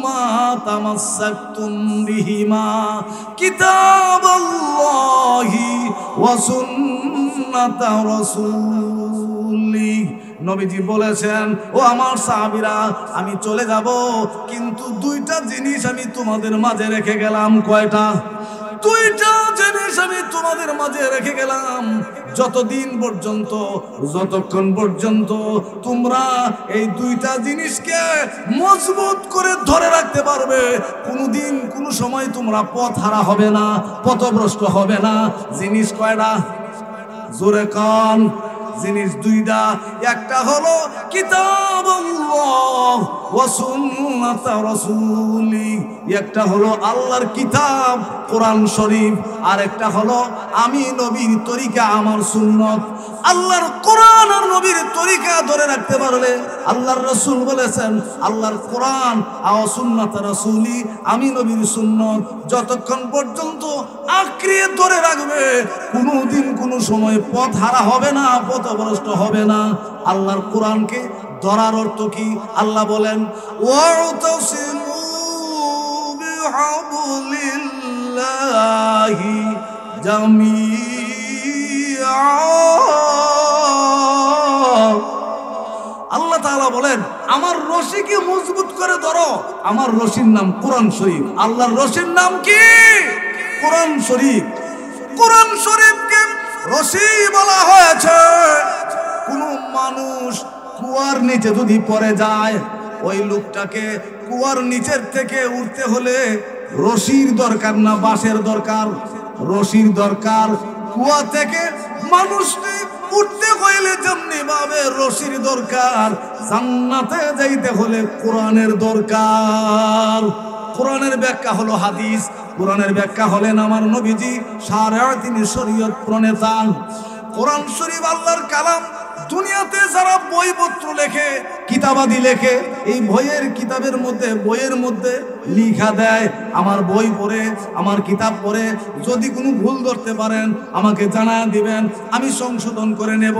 মা তামাসসাকতুম বিহিমা কিতাবাল্লাহি ওয়া সুন্নাতা রাসূলি। নবীজি বলেছেন, ও আমার সাহাবীরা, আমি চলে যাব, কিন্তু দুইটা জিনিস আমি তোমাদের মাঝে রেখে গেলাম। কয়টা? দুইটা জিনিস আমি তোমাদের মাঝে রেখে গেলাম। যতদিন পর্যন্ত, যতক্ষণ পর্যন্ত তোমরা এই দুইটা জিনিসকে মজবুত করে ধরে রাখতে পারবে, কোনোদিন কোনো সময় তোমরা পথ হারা হবে না, পথভ্রষ্ট হবে না। জিনিস কয়টা? জোরে কান। জিনিস দুইটা। একটা হলো কিতাবুল্লাহ ওয়া সুন্নাতা রাসূলি, একটা হলো আল্লাহর কিতাব কোরআন শরীফ, আর একটা হলো আমি নবীর তরিকা, আমার সুন্নত। আল্লাহর কোরআন আর নবীর তরিকা ধরে রাখতে পারলে, আল্লাহর রাসূল বলেছেন আল্লাহর কোরআন আর সুন্নাতা রাসূলি, আমি নবীর সুন্নত যতক্ষণ পর্যন্ত আঁকড়িয়ে ধরে রাখবে, কোনোদিন কোনো সময় পথ হারা হবে না, পথভ্রষ্ট হবে না। আল্লাহর কোরআনকে ধরার অর্থ কি? আল্লাহ বলেন, ওয়াতাসিমু বিহাবলিল্লাহি জামিআ। আল্লাহ তাআলা বলেন, আমার রশিকে মজবুত করে ধরো। আমার রশির নাম কোরআন শরীফ। আল্লাহর রশির নাম কি? কোরআন শরীফ। কোরআন শরীফকে রশি বলা হয়েছে। কোন মানুষ কুয়ার নিচে যদি পড়ে যায়, ওই লোকটাকে কুয়ার নিচের থেকে উঠতে হলে রশির দরকার না বাঁশের দরকার? রশির দরকার। কুয়া থেকে মানুষকে উঠতে হইলে যেমনি ভাবে রশির দরকার, জান্নাতে যাইতে হলে কোরআনের দরকার। কোরআনের ব্যাখ্যা হলো হাদিস, কোরআনের ব্যাখ্যা হলেন আমার নবীজি, সারা তিনি শরীয়ত প্রণেতা। কোরআন শরীফ আল্লাহর কালাম। দুনিয়াতে যারা বইপত্র লেখে, কিতাবাদি লেখে, এই বইয়ের মধ্যে লিখা দেয়, আমার বই পড়ে, আমার কিতাব পড়ে যদি কোনো ভুল ধরতে পারেন আমাকে জানায় দিবেন, আমি সংশোধন করে নেব।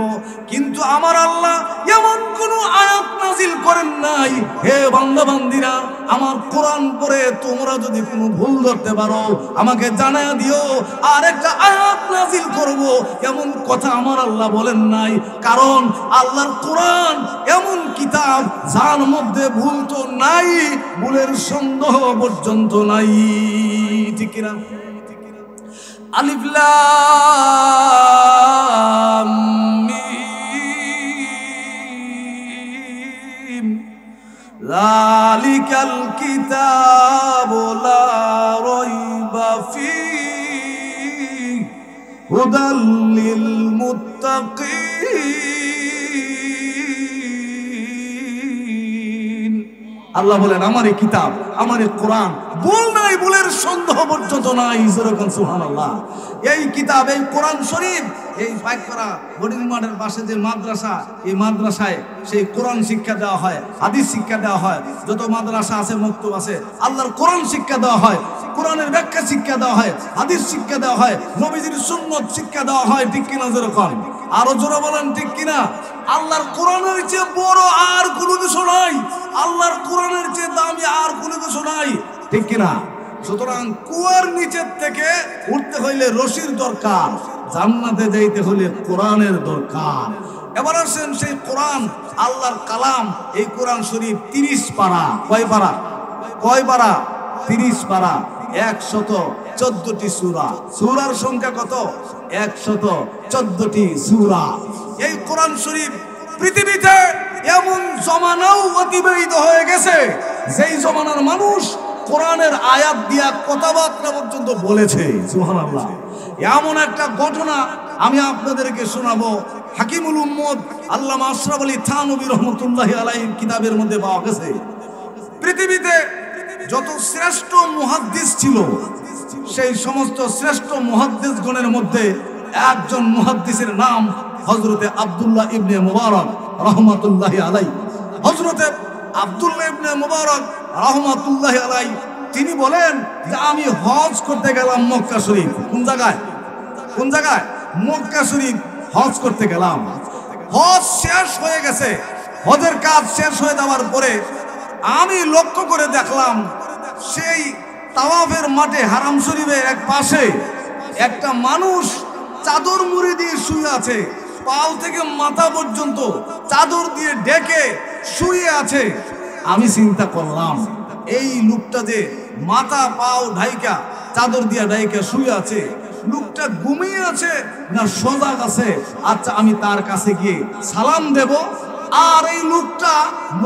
কিন্তু আমার আল্লাহ এমন কোনো আয়াত নাজিল করেন নাই, হে বান্দা বান্দিরা আমার কোরআন পড়ে তোমরা যদি কোনো ভুল ধরতে পারো আমাকে জানায় দিও, আর একটা আয়াত নাজিল করব, এমন কথা আমার আল্লাহ বলেন নাই। কারণ আল্লাহর কোরআন এমন কিতাব যার মধ্যে ভুল তো নাই, ভুলের সন্দেহ পর্যন্ত নাই। ঠিক কিনা? আলিফ লাম মিম যালিকাল কিতাবু লা রাইবা ফীহি হুদাল লিল মুত্তাকিন। আল্লাহ বলেন আমার এই কিতাব, আমার এই কোরআন ভুল নাই, ভুলের সন্দেহ পর্যন্ত নাই। যেরকম সুবহানাল্লাহ। এই কিতাব, এই কোরআন শরীফ, এই পাইকপাড়া বোর্ডিং মাঠের পাশে যে মাদ্রাসা, এই মাদ্রাসায় সেই কোরআন শিক্ষা দেওয়া হয়, হাদিস শিক্ষা দেওয়া হয়। যত মাদ্রাসা আছে, মক্তব আছে, আল্লাহর কোরআন শিক্ষা দেওয়া হয়, কোরআনের ব্যাখ্যা শিক্ষা দেওয়া হয়, হাদিস শিক্ষা দেওয়া হয়, নবীজির সুন্নাত শিক্ষা দেওয়া হয়। ঠিক কিনা? যেরকম আরো জোরে বলেন ঠিক কিনা? আল্লাহর কোরআনের চেয়ে বড় আর কোনো কিছু নাই, আল্লাহর কোরআনের চেয়ে দামি আর কোনো কিছু নাই। ঠিক কিনা? সুতরাং কুয়ার নিচের থেকে উঠতে হইলে রশির দরকার, জান্নাতে যাইতে হইলে কোরআনের দরকার। এবার আসেন সেই কোরআন, আল্লাহর কালাম, এই কোরআন শরীফ 30 পারা। কয় পারা? 30 পারা, 114টি সূরা। সূরার সংখ্যা কত? 114টি সূরা। এই কোরআন শরীফ পৃথিবীতে এমন জমানাও অতিবাহিত হয়ে গেছে, যেই জমানার মানুষ কোরআনের আয়াত দিয়া কথাবার্তা পর্যন্ত বলেছে। সুবহানাল্লাহ। এমন একটা ঘটনা আমি আপনাদেরকে শোনাবো, হাকিমুল উম্মত আল্লামা আশরাফ আলী থানভী রহমাতুল্লাহি আলাইহির কিতাবের মধ্যে পাওয়া গেছে। পৃথিবীতে যত শ্রেষ্ঠ মুহাদ্দিস ছিল, সেই সমস্ত শ্রেষ্ঠ মুহাদ্দিসগণের মধ্যে একজন মুহাদ্দিসের নাম হযরতে আব্দুল্লাহ ইবনে মুবারক রহমাতুল্লাহি আলাইহি। হযরতে আব্দুল্লাহ ইবনে মুবারক রহমাতুল্লাহি আলাইহি তিনি বলেন যে আমি হজ করতে গেলাম মক্কা শরীফ। কোন জায়গায়? মক্কা শরীফ হজ করতে গেলাম। হজ শেষ হয়ে গেছে, হজের কাজ শেষ হয়ে যাওয়ার পরে আমি লক্ষ্য করে দেখলাম সেই তাওয়াফের মাঠে হারাম শরীফের এক পাশে একটা মানুষ চাদর মুড়ি দিয়ে শুয়ে আছে, পাও থেকে মাথা পর্যন্ত চাদর দিয়ে ঢেকে শুয়ে আছে। আমি চিন্তা করলাম এই লোকটা যে মাথা পাও ঢাইকা চাদর দিয়া ঢাইকা শুয়ে আছে, লোকটা ঘুমিয়ে আছে না সজাগ আছে? আচ্ছা আমি তার কাছে গিয়ে সালাম দেব, আর এই লোকটা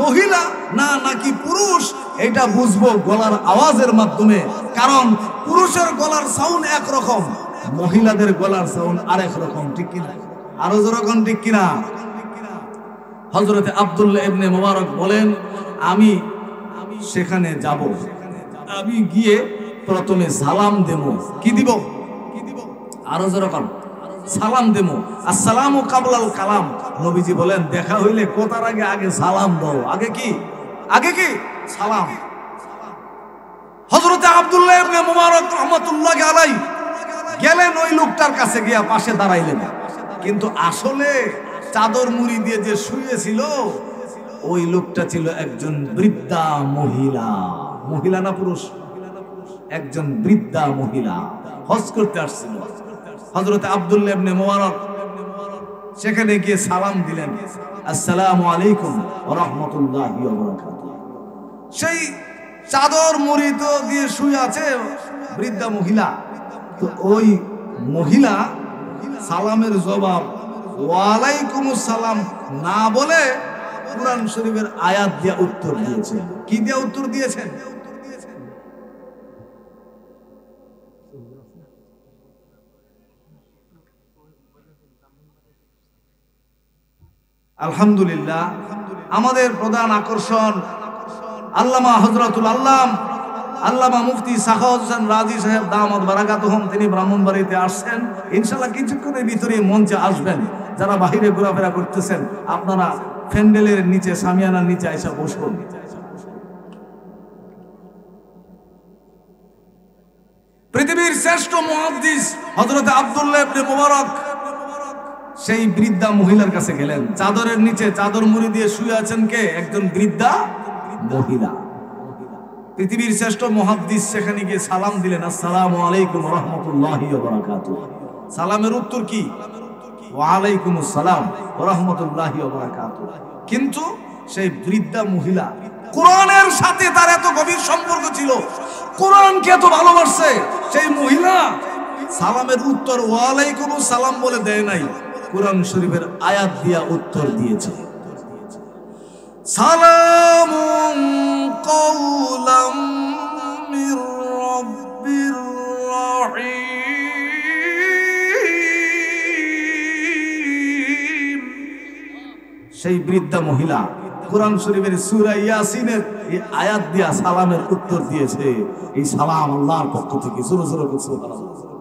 মহিলা না নাকি পুরুষ এটা বুঝবো গলার আওয়াজের মাধ্যমে। কারণ পুরুষের গলার সাউন্ড একরকম, মহিলাদের গলার সাউন্ড আরেক রকম। ঠিক কিনা? আরো যেরকম ঠিক কিনা? হযরতে আব্দুল্লাহ ইবনে মুবারক বলেন আমি সেখানে যাব, আমি গিয়ে প্রথমে সালাম দেব। কি দিব? আরো যেরকম সালাম দেব। আসসালামু কাবলাল কালাম। নবীজি বলেন দেখা হইলে কথার আগে সালাম দাও। আগে কি? সালাম। হযরতে আব্দুল্লাহ ইবনে মুবারক রাহমাতুল্লাহি আলাইহি গেলেন ওই লোকটার কাছে, গিয়া পাশে দাঁড়াইলেন। কিন্তু আসলে চাদর মুড়ি দিয়ে যে শুয়েছিল ওই লোকটা ছিল একজন বৃদ্ধা মহিলা। মহিলা না পুরুষ? একজন বৃদ্ধা মহিলা হজ করতে আসছিল। হযরতে আব্দুল্লাহ ইবনে মুবারক সেখানে গিয়ে সালাম দিলেন, আসসালামু আলাইকুম ওয়া রাহমাতুল্লাহি ওয়া বারাকাতুহু। সেই চাদর মুড়ি তো দিয়ে শুয়ে আছে বৃদ্ধা মহিলা, তো ওই মহিলা সালামের জবাব ওয়ালাইকুমুস সালাম না বলে কুরআন শরীফের আয়াত দিয়ে উত্তর দিয়েছেন। কি দিয়ে উত্তর দিয়েছেন? আলহামদুলিল্লাহ, আমাদের প্রধান আকর্ষণ আল্লামা হযরতুল আল্লাম আল্লামা মুফতি সাখাওয়াত হোসেন রাজি সাহেব দামাত বারাকাতুহুম তিনি ব্রাহ্মণবাড়িতে আসছেন। ইনশাআল্লাহ কিছুক্ষণের ভিতরে মঞ্চে আসবেন। যারা বাহিরে ঘোরাফেরা করতেছেন আপনারা প্যান্ডেলের নিচে সামিয়ানার নিচে এসে বসুন। পৃথিবীর শ্রেষ্ঠ মুহাদ্দিস হযরত আব্দুল্লাহ ইবনে মুবারক সেই বৃদ্ধা মহিলার কাছে গেলেন। চাদরের নিচে চাদর মুড়ি দিয়ে শুয়ে আছেন কে? একজন বৃদ্ধা মহিলা। পৃথিবীর শ্রেষ্ঠ মুহাদ্দিস সেখানে গিয়ে সালাম দিলেন, আসসালামু আলাইকুম ওয়া রাহমাতুল্লাহি ওয়া বারাকাতুহু। সালামের উত্তর কি? ওয়া আলাইকুমুস সালাম ওয়া রাহমাতুল্লাহি ওয়া বারাকাতুহু। কিন্তু সেই বৃদ্ধা মহিলা কোরআনের সাথে তার এত গভীর সম্পর্ক ছিল, কোরআনকে এত ভালোবাসে, সেই মহিলা সালামের উত্তর ওয়া আলাইকুমুস সালাম বলে দেয় নাই, কোরআন শরীফের আয়াত দিয়া উত্তর দিয়েছে। সালামুন কাওলাম মির রাব্বির রাহিম। সেই বৃদ্ধা মহিলা কোরআন শরীফের সূরা ইয়াসিনের এই আয়াত দিয়া সালামের উত্তর দিয়েছে। এই সালাম আল্লাহর পক্ষ থেকে। জোরে জোরে বলুন সুবহানাল্লাহ।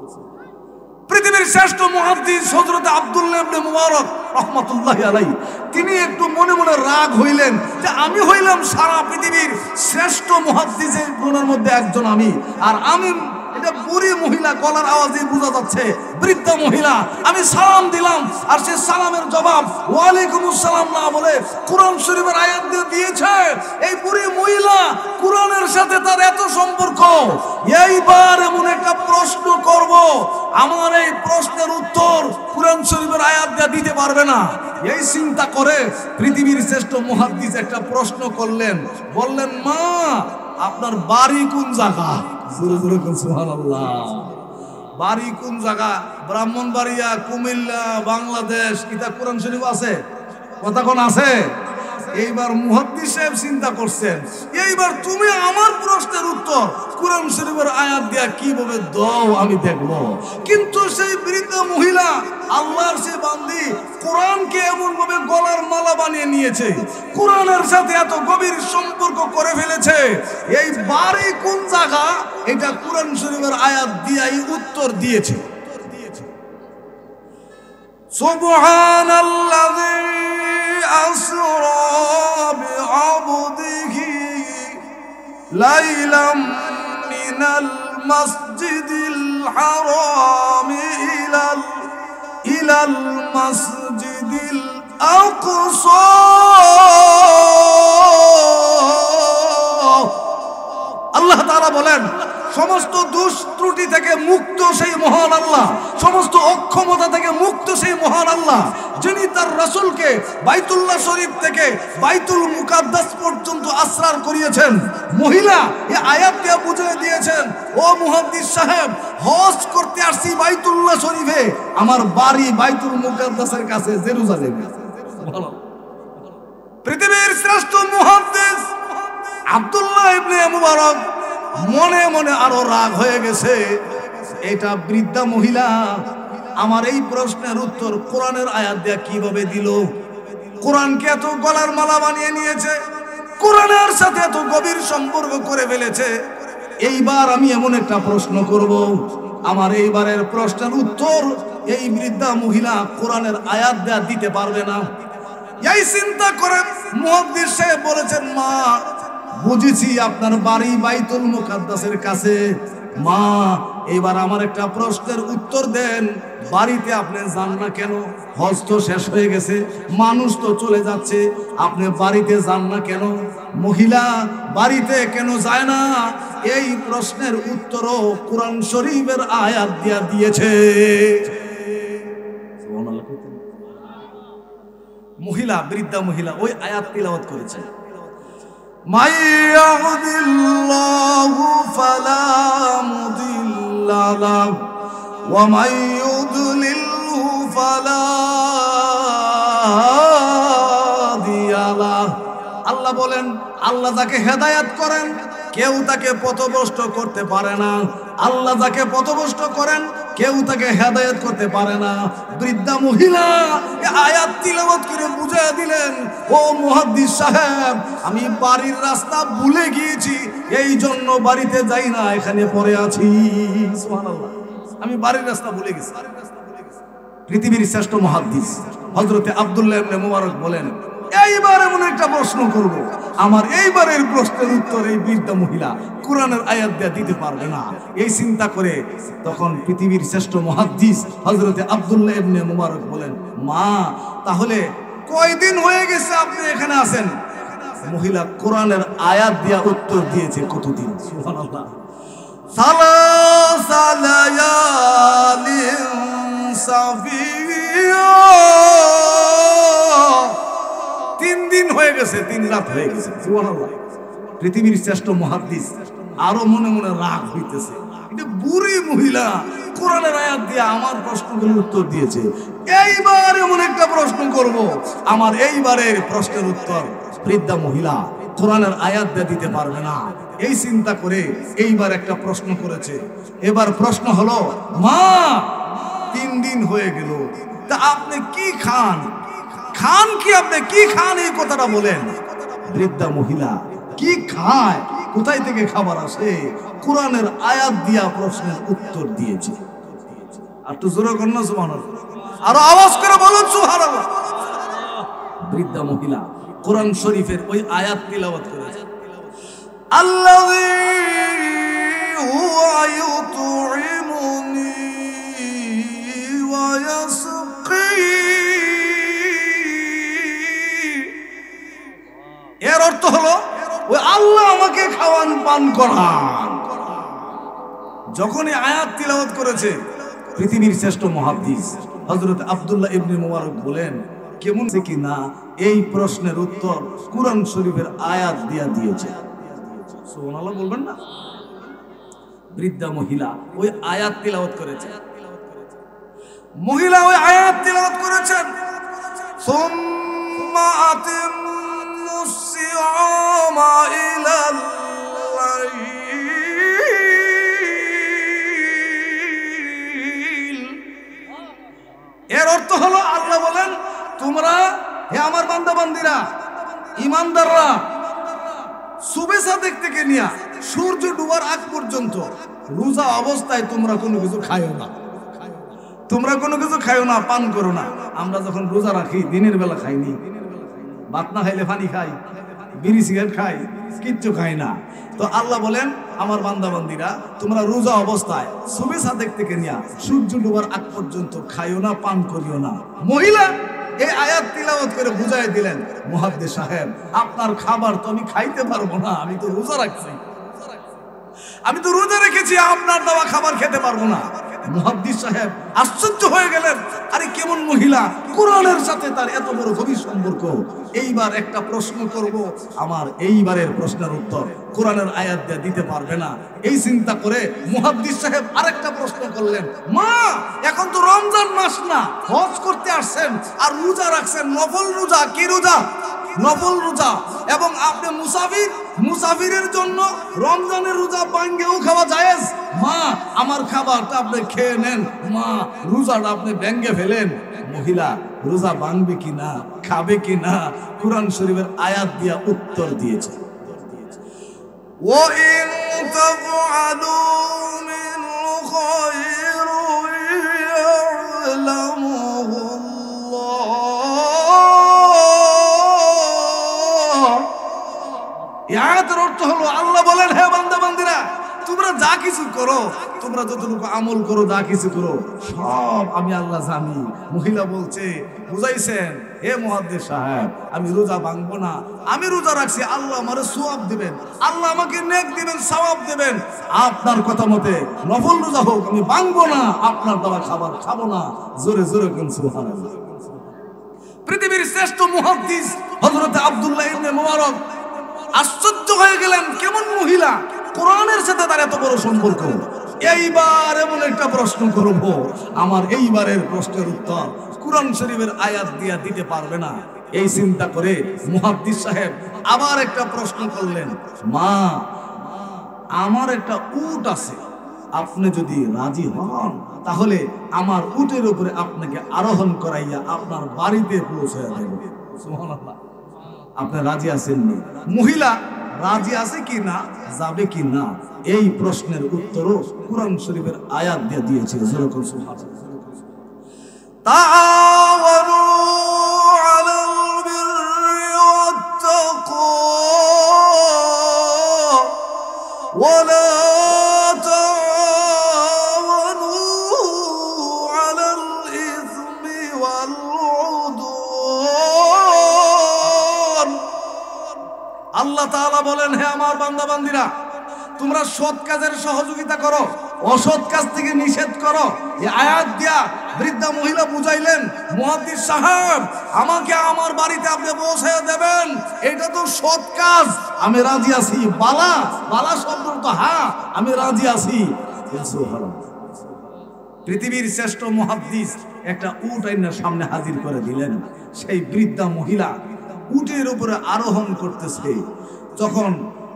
পৃথিবীর শ্রেষ্ঠ মুহাদ্দিস হযরত আব্দুল্লাহ ইবনে মুবারক রাহমাতুল্লাহি আলাইহি তিনি একটু মনে মনে রাগ হইলেন যে আমি হইলাম সারা পৃথিবীর শ্রেষ্ঠ মুহাদ্দিসের গুণের মধ্যে একজন আমি, আর আমি এটা বুড়ি মহিলা, গলার আওয়াজে বোঝা যাচ্ছে বৃদ্ধা মহিলা। আমি সালাম দিলাম আর সে সালামের জবাব ওয়া আলাইকুমুস সালাম না বলে কোরআন শরীফের আয়াত দিয়ে দিয়েছে। এই বুড়ি মহিলা কোরআনের সাথে তার এত সম্পর্ক, এইবার এমন একটা প্রশ্ন করব, আমার এই প্রশ্নের উত্তর কোরআন শরীফের আয়াত দিয়ে দিতে পারবে না। এই চিন্তা করে পৃথিবীর শ্রেষ্ঠ মুহাদ্দিস একটা প্রশ্ন করলেন, বললেন মা আপনার বাড়ি কোন জায়গা? সুবহানাল্লাহ। বাড়ি কোন জায়গা? ব্রাহ্মণবাড়িয়া, কুমিল্লা, বাংলাদেশ। এটা কোরআন শরীফ আছে? কথা কোন আছে? এইবার মুহাদ্দিস সাহেব চিন্তা করছেন, এইবার তুমি আমার প্রশ্নের উত্তর কোরআন শরীফের আয়াত দিয়া কিভাবে দাও আমি দেখব। কিন্তু সেই বৃদ্ধ মহিলা আল্লাহর সে বান্দি কোরআনকে এমন ভাবে গলার মালা বানিয়ে নিয়েছে, কোরআনের সাথে এত গভীর সম্পর্ক করে ফেলেছে, এই বাড়ি কোন জায়গা এটা কোরআন শরীফের আয়াত দিয়াই উত্তর দিয়েছে। সুবহানাল্লাযী আসরা বিআবদিহি লাইলাম মিনাল মাসজিদিল হারাম ইলাল মাসজিদিল আকসা। আল্লাহ তাআলা বলেন সমস্ত দোষ ত্রুটি থেকে মুক্ত সেই মহান আল্লাহ, সমস্ত অক্ষমতা থেকে মুক্ত সেই মহান আল্লাহ, যিনি তার রাসূলকে বাইতুল্লাহ শরীফ থেকে বাইতুল মুকাদ্দাস পর্যন্ত আসরার করিয়েছেন। মহিলা এই আয়াত দিয়ে বুঝিয়ে দিয়েছেন, ও মুহাদ্দিস সাহেব, হজ করতে আসছি বাইতুল্লাহ শরীফে, আমার বাড়ি বাইতুল মুকাদ্দাসের কাছে জেরুজালেমে। পৃথিবীর শ্রেষ্ঠ মুহাদ্দিস আব্দুল্লাহ ইবনে মুবারক মনে মনে আরো রাগ হয়ে গেছে, এটা বৃদ্ধা মহিলা আমার এই প্রশ্নের উত্তর কোরআনের আয়াত দিয়ে কিভাবে দিল? কোরআনকে এত গলার মালা বানিয়ে নিয়েছে, কোরআনের সাথে এত গভীর সম্পর্ক করে ফেলেছে। এইবার আমি এমন একটা প্রশ্ন করব, আমার এইবারের প্রশ্নের উত্তর এই বৃদ্ধা মহিলা কোরআনের আয়াত দিয়ে দিতে পারবে না। এই চিন্তা করে মুহাদ্দিস সাহেব বলেছেন, মা বুঝেছি আপনার বাড়ি বাইতুল মুকাদ্দাসের কাছে, মা এবার আমার একটা প্রশ্নের উত্তর দেন, বাড়িতে আপনি যান না কেন? হজ তো শেষ হয়ে গেছে, মানুষ তো চলে যাচ্ছে, আপনি বাড়িতে যান না কেন? মহিলা বাড়িতে কেন যায় না? এই প্রশ্নের উত্তরও কোরআন শরীফের আয়াত দিয়া দিয়েছে। মহিলা, বৃদ্ধা মহিলা ওই আয়াত তিলাওয়াত করেছে, মাই ইয়াহদিল্লাহু ফালা মুদিল্লা লাহু ওয়া মাই ইউদ্লিলহু ফালা হাদিয়া লাহু। আল্লাহ বলেন, আল্লাহ যাকে হেদায়েত করেন কেউ তাকে পথভ্রষ্ট করতে পারে না, আল্লাহ যাকে পথভ্রষ্ট করেন কেউ তাকে হেদায়েত করতে পারে না। বৃদ্ধা মহিলা আয়াত তিলাওয়াত করে বুঝিয়ে দিলেন, ও মুহাদ্দিস সাহেব, আমি বাড়ির রাস্তা ভুলে গিয়েছি, এই জন্য বাড়িতে যাই না, এখানে পড়ে আছি। সুবহানাল্লাহ, আমি বাড়ির রাস্তা ভুলে গেছি। পৃথিবীর শ্রেষ্ঠ মুহাদ্দিস হযরতে আব্দুল্লাহ ইবনে মুবারক বলেন, এইবার এমন একটা প্রশ্ন করব, আমার এইবারের প্রশ্নের উত্তর এই বৃদ্ধা মহিলা কোরআনের আয়াত দিয়ে দিতে পারবে না। এই চিন্তা করে তখন পৃথিবীর শ্রেষ্ঠ মুহাদ্দিস হযরতে আব্দুল্লাহ ইবনে মুবারক বলেন, মা, তাহলে কয়দিন হয়ে গেছে আপনি এখানে আছেন? মহিলা কোরআনের আয়াত দিয়ে উত্তর দিয়েছে, কতদিন? সুবহানাল্লাহ। সালাসা লায়ালিন সাফিয়া, 3 দিন হয়ে গেছে, 3 রাত হয়ে গেছে। সুবহানাল্লাহ। পৃথিবীর শ্রেষ্ঠ মুহাদ্দিস আরো মনে মনে রাগ হইতেছে, এটা বুড়ি মহিলা কোরআনের আয়াত দিয়ে আমার প্রশ্নগুলোর উত্তর দিয়েছে, এইবার এমন একটা প্রশ্ন করব, আমার এইবারের প্রশ্নের উত্তর বৃদ্ধা মহিলা কোরআনের আয়াত দিয়ে দিতে পারবে না। এই চিন্তা করে এইবার একটা প্রশ্ন করেছে। এবার প্রশ্ন হলো, মা, 3 দিন হয়ে গেল, তা আপনি কি খান? খান কি? আপনি কি খান? এই কথাটা বলেন। বৃদ্ধা মহিলা কি খায়, কোথায় থেকে খাবার আসে, কোরআনের আয়াত দিয়া প্রশ্নের উত্তর দিয়েছে। আর তো জোরে কর না সুবহানাল্লাহ, আরো আওয়াজ করে বলুন সুবহানাল্লাহ। বৃদ্ধা মহিলা কোরআন শরীফের ওই আয়াত তিলাওয়াত করেছে, আল্লাযী হুয়া ইউতঈমুনি ওয়া ইয়াসকি। এর অর্থ হলো, ওই আল্লাহ আমাকে খাওয়ান, পান করান। যখনই আয়াত তিলাওয়াত করেছে, পৃথিবীর শ্রেষ্ঠ মুহাদ্দিস হযরত আব্দুল্লাহ ইবনে মুবারক বলেন, কেমন সে কি না এই প্রশ্নের উত্তর কোরআন শরীফের আয়াত দিয়া দিয়েছে। সুবহানাল্লাহ বলবেন না? বৃদ্ধা মহিলা ওই আয়াত তিলাওয়াত করেছে। মহিলা ওই আয়াত তিলাওয়াত করেছেন, সুম্মা আতিমুস সিয়ামা ইলাল লাইল। এর অর্থ হলো, আল্লাহ বলেন, তোমরা হে আমার বান্দা বান্দিরা, ইমানদাররা, সুবে সাদেক থেকে নিয়া সূর্য ডুবার আগ পর্যন্ত রোজা অবস্থায় তোমরা কোনো কিছু খাইও না। তোমরা কোনো কিছু খাইও না, পান করো না। আমরা যখন রোজা রাখি, দিনের বেলা খাইনি, ভাত না খাইলে পানি খাই, বিড়ি সিগারেট খাই, কিচ্ছু খাই না। তো আল্লাহ বলেন, আমার বান্দা বান্দিরা, তোমরা রোজা অবস্থায় সুবে সাদেক থেকে নিয়া সূর্য ডুবার আগ পর্যন্ত খাইও না, পান করিও না। মহিলা এই আয়াত তিলাওয়াত করে বুঝাই দিলেন, মুহাদ্দিস সাহেব, আপনার খাবার তো আমি খাইতে পারবো না, আমি তো রোজা রাখছি, আমি তো রোজা রেখেছি, আপনার দেওয়া খাবার খেতে পারবো না। মুহাদ্দিস সাহেব আশ্চর্য হয়ে গেলেন, আরে কেমন মহিলা, কোরআনের সাথে তার এত বড় গভীর সম্পর্ক। এইবার একটা প্রশ্ন করব, আমার এইবারের প্রশ্নের উত্তর কোরআনের আয়াত দিয়ে দিতে পারবে না। এই চিন্তা করে মুহাদ্দিস সাহেব আরেকটা প্রশ্ন করলেন, মা, এখন তো রমজান মাস না, হজ করতে আসছেন আর রোজা রাখছেন, নফল রোজা। কি রোজা? নফল রোজা। এবং আপনি মুসাফির, মুসাফিরের জন্য রমজানের রোজা ভাঙ্গেও খাওয়া জায়েজ। মা, আমার খাবারটা আপনি খেয়ে নেন, মা, রোজাটা আপনি ভেঙ্গে ফেলেন। মহিলা রোজা ভাঙবে কিনা, খাবে কিনা, কুরআন শরীফের আয়াত দিয়া উত্তর দিয়েছে। ওয়া ইন তাফআলু মিন খায়রিন ইয়ালামুহু আল্লাহ। এই আয়াতের অর্থ হলো, আল্লাহ বলেন, হে বান্দা বান্দিরা, তোমরা যা কিছু করো, তোমরা যতটুকু আমল করো, যা কিছু করো, সব আমি আল্লাহ জানি। মহিলা বলছে, বুঝাইছেন, হে মুহাদ্দিস সাহেব, আমি রোজা ভাঙবো না, আমি রোজা রাখছি, আল্লাহ আমারে সওয়াব দিবেন, আল্লাহ আমাকে নেক দিবেন, সওয়াব দিবেন। আপনার কথা মতে নফল রোজা হোক, আমি ভাঙবো না, আপনার দেওয়া খাবার খাবো না। জোরে জোরে কোন সুবহানাল্লাহ। পৃথিবীর শ্রেষ্ঠ মুহাদ্দিস হযরত আব্দুল্লাহ ইবনে মুবারক আশ্চর্য হয়ে গেলেন, কেমন মহিলা, কোরআনের সাথে তার এত বড় সম্পর্ক। এইবার এমন একটা প্রশ্ন করব, আমার এইবারের প্রশ্নের উত্তর কুরআন শরীফের আয়াত দিয়া দিতে পারবে না। এই চিন্তা করে মুহাদ্দিস সাহেব আবার একটা প্রশ্ন করলেন, মা, আমার একটা উট আছে, আপনি যদি রাজি হন তাহলে আমার উটের উপরে আপনাকে আরোহণ করাইয়া আপনার বাড়িতে পৌঁছে দেব। সুবহানাল্লাহ। আপনি রাজি আছেন নি? মহিলা রাজি আছে কি না, যাবে কি না, এই প্রশ্নের উত্তরও কুরআন শরীফের আয়াত দিয়ে দিয়েছে। যেরকম সুবহানাল্লাহ, তাআওয়ানু আলাল বিররি ওয়াত তাকওয়া ওয়া লা তাআওয়ানু আলাল ইসমি ওয়াল উদওয়ান। আল্লাহ তাআলা বলেন, হে আমার বান্দা বান্দীরা, তোমরা সৎ কাজের সহযোগিতা করো, অসৎ কাজ থেকে নিষেধ করো। এই আয়াত দিয়া বৃদ্ধা মহিলা বুঝাইলেন, মুহাদ্দিস সাহেব আমাকে আমার বাড়িতে আপনি পৌঁছে দেবেন, এটা তো সৎ কাজ, আমি রাজি আছি। বালা বালা শব্দ তো হ্যাঁ, আমি রাজি আছি। পৃথিবীর শ্রেষ্ঠ মুহাদ্দিস একটা উট আইনার সামনে হাজির করে দিলেন। সেই বৃদ্ধা মহিলা উটের উপরে আরোহণ করতেছে। যখন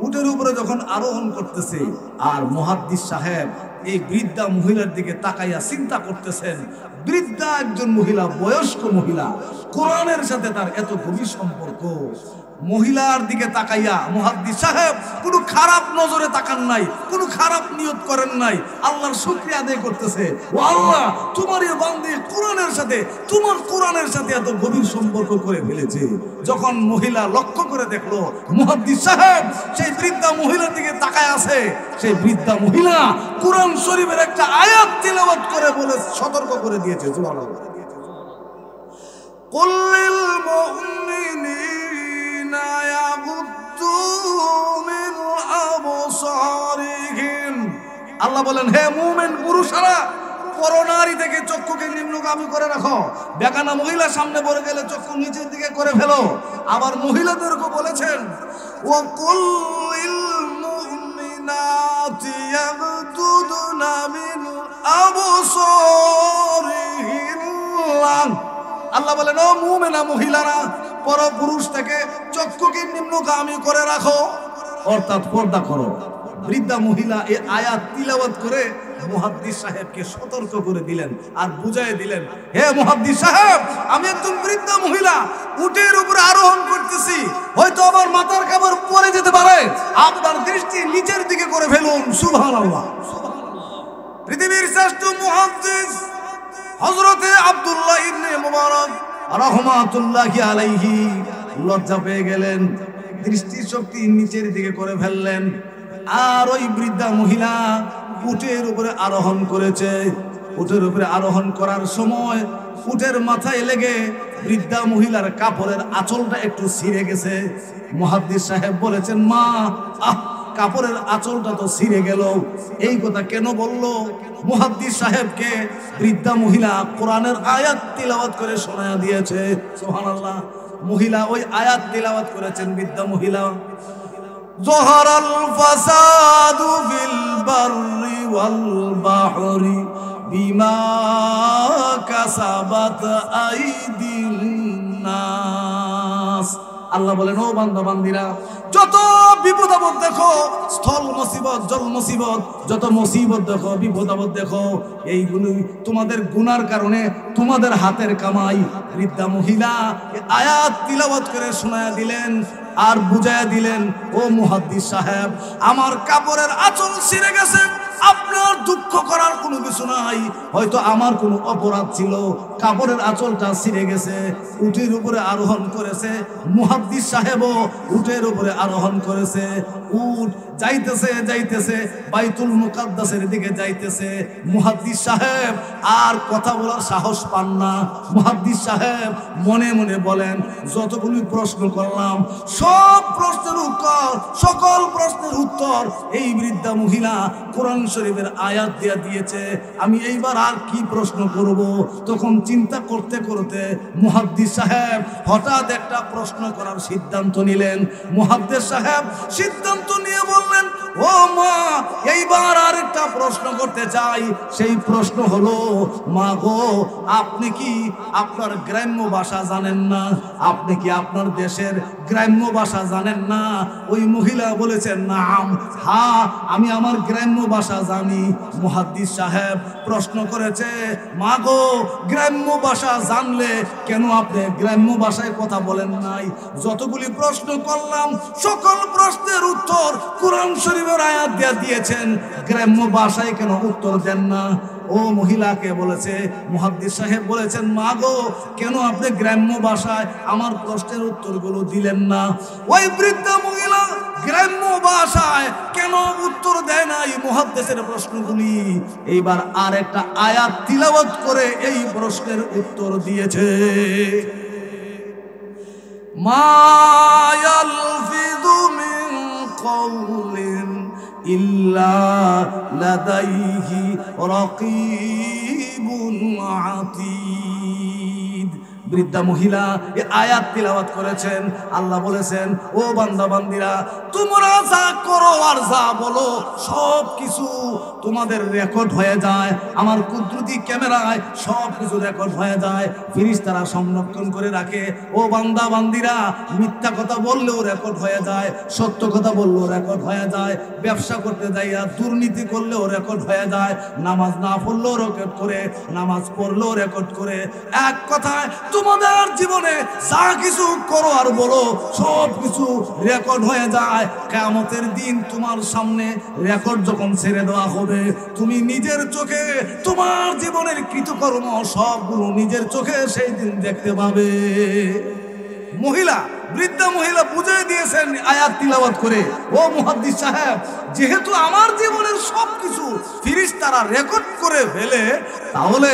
উটের উপরে যখন আরোহণ করতেছে, আর মুহাদ্দিস সাহেব এই বৃদ্ধা মহিলার দিকে তাকাইয়া চিন্তা করতেছেন, বৃদ্ধা একজন মহিলা, বয়স্ক মহিলা, কোরআনের সাথে তার এত গভীর সম্পর্ক। মহিলার দিকে তাকাইয়া মুহাদ্দিস সাহেব কোনো খারাপ নজরে তাকান নাই, কোনো খারাপ নিয়ত করেন নাই, আল্লাহর শুকরিয়া আদায় করতেছে। ও আল্লাহ, তোমার এই বান্দী কোরআনের সাথে, তোমার কোরআনের সাথে এত গভীর সম্পর্ক করে ফেলেছে। যখন মহিলা লক্ষ্য করে দেখলো মুহাদ্দিস সাহেব সেই বৃদ্ধা মহিলার দিকে তাকায় আছে, সেই বৃদ্ধা মহিলা কোরআন শরীফের একটা আয়াত তিলাওয়াত করে বলে সতর্ক করে দিয়েছে। সুবহানাল্লাহ। কুল লিল মুমিনিনা ইয়াগুদ্দু মিন আবসারিহিম। আল্লাহ বলেন, হে মুমিন পুরুষরা, পরনারী থেকে চক্ষুকে নিম্নগামী করে রাখো। বেগানা মহিলা সামনে পড়ে গেলে চক্ষু নিচের দিকে করে ফেলো। আবার মহিলাদেরকে বলেছেন, ওয়া কুল লিল মুমিনাতি ইয়াগুদ্দুনা মিন আবসারিহিন্না। আল্লাহ বলেন, ও মুমিনা মহিলারা, পরপুরুষ থেকে চক্ষুকে নিম্নগামী করে রাখো, অর্থাৎ পর্দা করো। বৃদ্ধা মহিলা এই আয়াত তিলাওয়াত করে মুহাদ্দিস সাহেবকে সতর্ক করে দিলেন আর বুঝাই দিলেন, হে মুহাদ্দিস সাহেব, আমি একজন বৃদ্ধা মহিলা, উটের উপরে আরোহণ করতেছি, হয়তো আমার মাথার কাপড় পরে যেতে পারে, আপনার দৃষ্টি নিচের দিকে করে ফেলুন। সুবহানাল্লাহ। পৃথিবীর শ্রেষ্ঠ মুহাদ্দিস হযরতে আব্দুল্লাহ ইবনে মুবারক রাহমাতুল্লাহি আলাইহি লজ্জা পেয়ে গেলেন, দৃষ্টি শক্তি নিচের দিকে করে ফেললেন। আর ওই বৃদ্ধা মহিলা উটের উপরে আরোহণ করেছে। উটের উপরে আরোহণ করার সময় উটের মাথায় লেগে বৃদ্ধা মহিলার কাপড়ের আঁচলটা একটু ছিঁড়ে গেছে। মুহাদ্দিস সাহেব বলেছেন, মা, কাপড়ের আঁচলটা তো ছিঁড়ে গেল। এই কথা কেন বললো? মুহাদ্দিস সাহেবকে বৃদ্ধা মহিলা কোরআনের আয়াত তিলাওয়াত করে শোনায়া দিয়েছে। সুবহানাল্লাহ। মহিলা ওই আয়াত তিলাওয়াত করেছেন। বৃদ্ধা মহিলা, জহরাল ফাসাদু ফিল বাররি ওয়াল বাহরি বিমা কাসাবাত আইদিন নাস। আল্লাহ বলেন, ও বান্দা বান্দিরা, যত বিপদ আপদ দেখো, স্থল মুসিবত, জল মুসিবত, যত মুসিবত দেখো, বিপদ আপদ দেখো, এইগুলো তোমাদের গুনার কারণে তোমাদের হাতের কামাই। বৃদ্ধা মহিলা আয়াত তিলাওয়াত করে শোনায়া দিলেন আর বুঝায়া দিলেন, ও মুহাদ্দিস সাহেব, আমার কাপড়ের আঁচল ছিঁড়ে গেছে, আপনার দুঃখ করার কোনো কিছু নাই, হয়তো আমার কোনো অপরাধ ছিল, কাপড়ের আঁচলটা ছিঁড়ে গেছে। উটের উপরে আরোহণ করেছে, মুহাদ্দিস সাহেবও উটের উপরে আরোহণ করেছে। উট যাইতেছে যাইতেছে বাইতুল মুকাদ্দাসের দিকে যাইতেছে। মুহাদ্দিস সাহেব আর কথা বলার সাহস পান না। মুহাদ্দিস সাহেব মনে মনে বলেন, যতগুলি প্রশ্ন করলাম সব প্রশ্নের উত্তর, সকল প্রশ্নের উত্তর এই বৃদ্ধা মহিলা কোরআন শরীফের আয়াত দিয়ে দিয়েছে, আমি এইবার আর কি প্রশ্ন করব? তখন চিন্তা করতে করতে মুহাদ্দিস সাহেব হঠাৎ একটা প্রশ্ন করার সিদ্ধান্ত নিলেন। মুহাদ্দিস সাহেব সিদ্ধান্ত নিয়ে বললেন, ও মা, এইবার আর একটা প্রশ্ন করতে চাই। সেই প্রশ্ন হলো, মা গো, আপনি কি আপনার গ্রাম্য ভাষা জানেন না? আপনি কি আপনার দেশের গ্রাম্য ভাষা জানেন না? ওই মহিলা বলেছেন, নাম, হ্যাঁ, আমি আমার গ্রাম্য ভাষা জানি। মুহাদ্দিস সাহেব প্রশ্ন করেছে, মা গো, গ্রাম্য ভাষা জানলে কেন আপনি গ্রাম্য ভাষায় কথা বলেন নাই? যতগুলি প্রশ্ন করলাম সকল প্রশ্নের উত্তর কোরআন শরীফের আয়াত দিয়ে দিয়েছেন, গ্রাম্য ভাষায় কেন উত্তর দেন না? ও মহিলাকে বলেছে, মুহাদ্দিস সাহেব বলেছেন, মা গো, কেন আপনি গ্রাম্য ভাষায় আমার প্রশ্নের উত্তরগুলো দিলেন না? ওই বৃদ্ধা মহিলা গ্রাম্য ভাষায় কেন উত্তর দেয় নাই মুহাদ্দিসের প্রশ্নগুলি? এইবার আর একটা আয়াত তিলাওয়াত করে এই প্রশ্নের উত্তর দিয়েছে। মা ইয়ালফিযু মিন কওলিন ইল্লা লাদাইহি রাকীবুন আতীদ। বৃদ্ধা মহিলা এই আয়াত তিলাওয়াত করেছেন। আল্লাহ বলেছেন, ও বান্দা বান্দিরা, তোমরা যা করো আর যা বলো সব কিছু তোমাদের রেকর্ড হয়ে যায়। আমার কুদরতি ক্যামেরায় সব কিছু রেকর্ড হয়ে যায়, ফেরেশতারা সংরক্ষণ করে রাখে। ও বান্দা বান্দিরা, মিথ্যা কথা বললেও রেকর্ড হয়ে যায়, সত্য কথা বললেও রেকর্ড হয়ে যায়, ব্যবসা করতে যাইয়া দুর্নীতি করলেও রেকর্ড হয়ে যায়, নামাজ না পড়লেও রেকর্ড করে, নামাজ পড়লেও রেকর্ড করে। এক কথায় তোমাদের জীবনে যা কিছু করো আর বলো সব কিছু রেকর্ড হয়ে যায়। কিয়ামতের দিন তোমার সামনে রেকর্ড যখন ছেড়ে দেওয়া হবে, তুমি নিজের চোখে তোমার জীবনের কৃতকর্ম সবগুলো নিজের চোখে সেই দিন দেখতে পাবে। মহিলা, বৃদ্ধা মহিলা বুঝিয়ে দিয়েছেন আয়াত তিলাওয়াত করে, ও মুহাদ্দিস সাহেব, যেহেতু আমার জীবনের সবকিছু ফেরেশতারা রেকর্ড করে ফেলে, তাহলে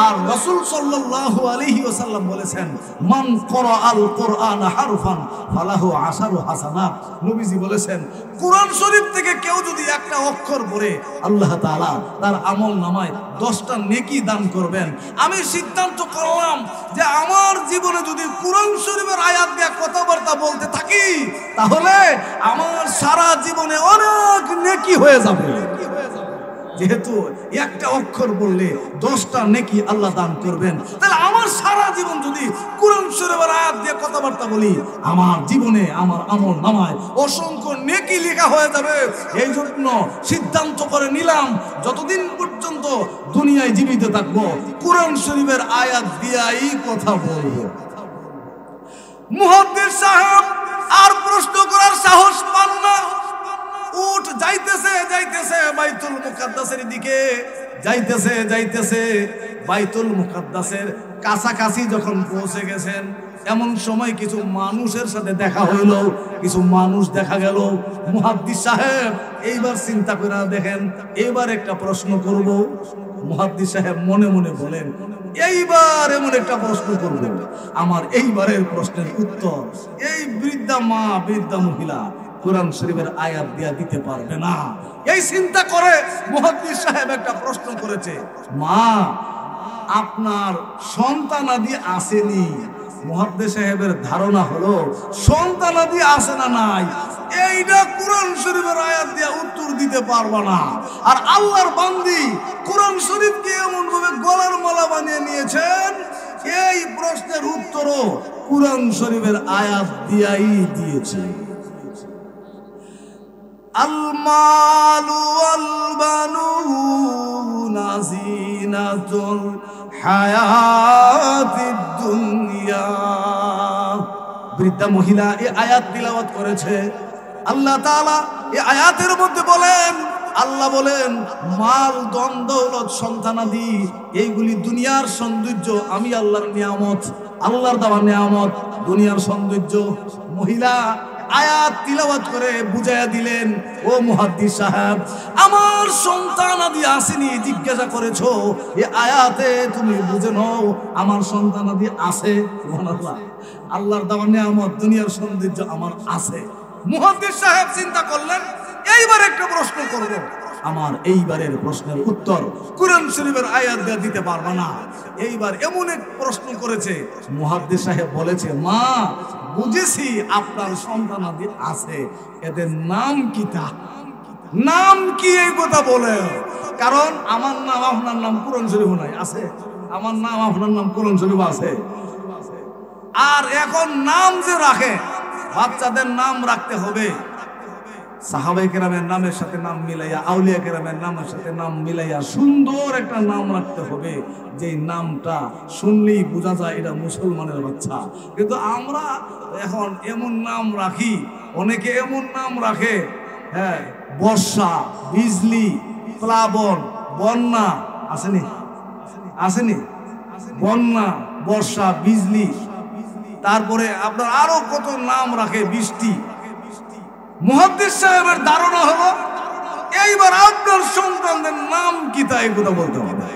আর রাসূল সাল্লাল্লাহু আলাইহি ওয়াসাল্লাম বলেছেন, মান ক্বারাআল কুরআন হারফান ফালাহু আশারু হাসানাত। নবীজি বলেছেন, কোরআন শরীফ থেকে কেউ যদি একটা অক্ষর পড়ে, আল্লাহ তাআলা তার আমলনামায় 10টা নেকি দান করবেন। আমি সিদ্ধান্ত করলাম যে আমার জীবনে যদি কোরআন শরীফের আয়াত দিয়ে কথাবার্তা বলতে থাকি, তাহলে আমার সারা জীবনে অনেক নেকি হয়ে যাবে। যেহেতু একটা অক্ষর বললে 10টা নেকি আল্লাহ দান করবেন, তাহলে আমার সারা জীবন যদি কোরআন শরীফের আয়াত দিয়ে কথাবার্তা বলি, আমার জীবনে আমার আমলনামায় অসংখ্য নেকি লেখা হয়ে যাবে। এই জন্য সিদ্ধান্ত করে নিলাম, যতদিন পর্যন্ত দুনিয়ায় জীবিত থাকবো কোরআন শরীফের আয়াত দিয়েই কথা বলবো। মুহাদ্দিস সাহেব আর প্রশ্ন করার সাহস পান না। উঠ যাইতেছে যাইতেছে বাইতুল মুকাদ্দাসের দিকে, যাইতেছে যাইতেছে বাইতুল মুকাদ্দাসের কাছাকাছি যখন পৌঁছে গেছেন, এমন সময় কিছু মানুষের সাথে দেখা হইল, কিছু মানুষ দেখা গেল। মুহাদ্দিস সাহেব এইবার চিন্তা করে দেখেন, এইবার একটা প্রশ্ন করব। মুহাদ্দিস সাহেব মনে মনে বলেন, এইবার এমন একটা প্রশ্ন করব, আমার এইবারের প্রশ্নের উত্তর এই বৃদ্ধা মা, বৃদ্ধা মহিলা কোরআন শরীফের আয়াত দিয়া দিতে পারবে না। এই চিন্তা করে মুহাদ্দিস সাহেব একটা প্রশ্ন করেছে, মা, আপনার সন্তানাদি আসেনি? মুহাদ্দিস সাহেবের ধারণা হলো সন্তানাদি আসে না নাই, এইটা কোরআন শরীফের আয়াত দিয়া উত্তর দিতে পারবে না। আর আল্লাহর বান্দি কোরআন শরীফকে এমন ভাবে গলার মালা বানিয়ে নিয়েছেন, এই প্রশ্নের উত্তরও কোরআন শরীফের আয়াত দিয়াই দিয়েছে। আল মালু ওয়াল বানুনা জিনাতুল হায়াতিদ দুনিয়া। বৃদ্ধা মহিলা এই আয়াত তিলাওয়াত করেছে। আল্লাহ তাআলা এই আয়াতের মধ্যে বলেন, আল্লাহ বলেন, মাল, ধন দৌলত, সন্তানাদি এইগুলি দুনিয়ার সৌন্দর্য, আমি আল্লাহর নিয়ামত, আল্লাহর দেওয়া নিয়ামত, দুনিয়ার সৌন্দর্য। মহিলা আয়াত তিলাওয়াত করে বুঝাইয়া দিলেন, ও মুহাদ্দিস সাহেব, আমার সন্তানাদি আসেনি জিজ্ঞাসা করেছো, এই আয়াতে তুমি বুঝে নাও আমার সন্তানাদি আছে। সুবহানাল্লাহ, আল্লাহর দেওয়া নিয়ামত, দুনিয়ার সৌন্দর্য আমার আছে। মুহাদ্দিস সাহেব চিন্তা করলেন, এইবার একটা প্রশ্ন করব, আমার এইবারের প্রশ্নের উত্তর কোরআন শরীফের আয়াত দিয়ে দিতে পারবে না। এইবার এমন এক প্রশ্ন করেছে, মুহাদ্দিস সাহেব বলেছে, মা, বুঝেছি আপনার সন্তানাদি আছে, এদের নাম কি? তা নাম কি? এই কথা বলে কারণ আমার নাম আপনার নাম কোরআন শরীফ নাই আছে, আমার নাম আপনার নাম কোরআন শরীফ আছে। আর এখন নাম যে রাখে, বাচ্চাদের নাম রাখতে হবে সাহাবায়ে কেরামের নামের সাথে নাম মিলাইয়া, আউলিয়া কেরামের নামের সাথে নাম মিলাইয়া সুন্দর একটা নাম রাখতে হবে, যে নামটা শুনলেই বোঝা যায় এটা মুসলমানের বাচ্চা। কিন্তু আমরা এখন এমন নাম রাখি, অনেকে এমন নাম রাখে, হ্যাঁ, বর্ষা, বিজলি, প্লাবন, বন্যা, আসেনি আসেনি, বন্যা, বর্ষা, বিজলি, তারপরে আপনার আরো কত নাম রাখে, বৃষ্টি। মুহাদ্দিস সাহেবের ধারণা হলো এইবার আপনার সন্তানদের নাম কি তাই কথা বলতে হবে।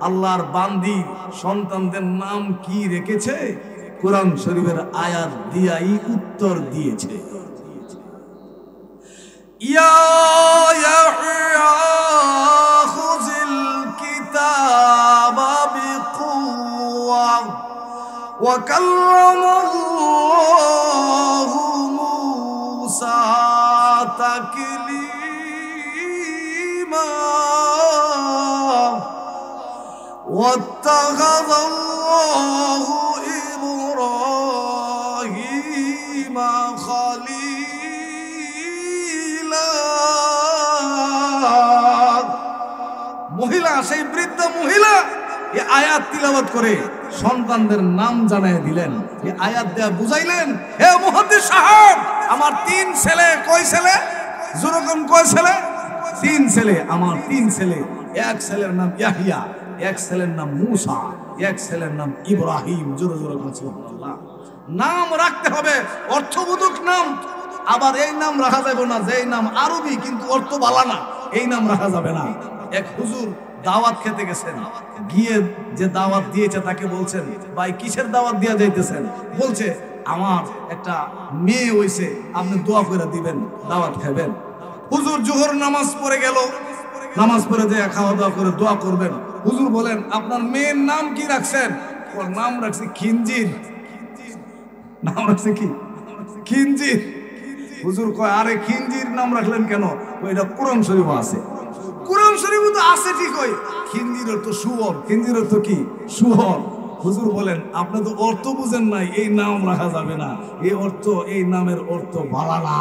আল্লাহর বান্দি সন্তানদের নাম কি রেখেছে, কোরআন শরীফের আয়াত দিয়াই উত্তর দিয়েছে। ইয়া ইয়াহইয়া খুযিল কিতাবা বিকুওয়া ওয়া কাল্লামাল্লাহু মুসা তাকলিমা ওয়াত্তাখাযাল্লাহু ইব্রাহিমা খলিলা। মহিলা, সেই বৃদ্ধ মহিলা এই আয়াত তিলাওয়াত করে সন্তানদের নাম জানায় দিলেন। এই আয়াত দেয়া বুঝাইলেন, হে মুহাদ্দিস সাহেব, আমার 3 ছেলে। কয় ছেলে? যেরকম কয় ছেলে? 3 ছেলে। আমার 3 ছেলে, এক ছেলের নাম ইয়াহিয়া, এক ছেলের নাম মুসা, এক ছেলের নাম ইব্রাহিম। জোরে জোরে সুবহানাল্লাহ। নাম রাখতে হবে অর্থবোধক নাম। আবার এই নাম রাখা যাবে না যে নাম আরবি কিন্তু অর্থ বালা না, এই নাম রাখা যাবে না। এক হুজুর দাওয়াত খেতে গেছেন, গিয়ে যে দাওয়াত দিয়েছে তাকে বলছেন, ভাই কিসের দাওয়াত দিয়া যাইতেছেন? বলছে, আমার একটা মেয়ে হইছে, আপনি দোয়া করে দিবেন, দাওয়াত খাবেন। হুজুর জোহর নামাজ পড়ে গেল, নামাজ পড়ে যে খাওয়া দাওয়া করে দোয়া করবেন। হুজুর বলেন, আপনার মেয়ের নাম কি রাখছেন? ওর নাম রাখছে খিনজির। নাম রাখছে কি? খিনজির। হুজুর কয়, আরে খিনজির নাম রাখলেন কেন? ওইটা কোরআন শরীফ আছে। কোরআন শরীফ তো আছে ঠিক, ওই খিনজির অর্থ শুয়োর। খিনজির অর্থ কি? শুয়োর। হুজুর বলেন, আপনি তো অর্থ বুঝেন নাই, এই নাম রাখা যাবে না। এই অর্থ, এই নামের অর্থ বালা না।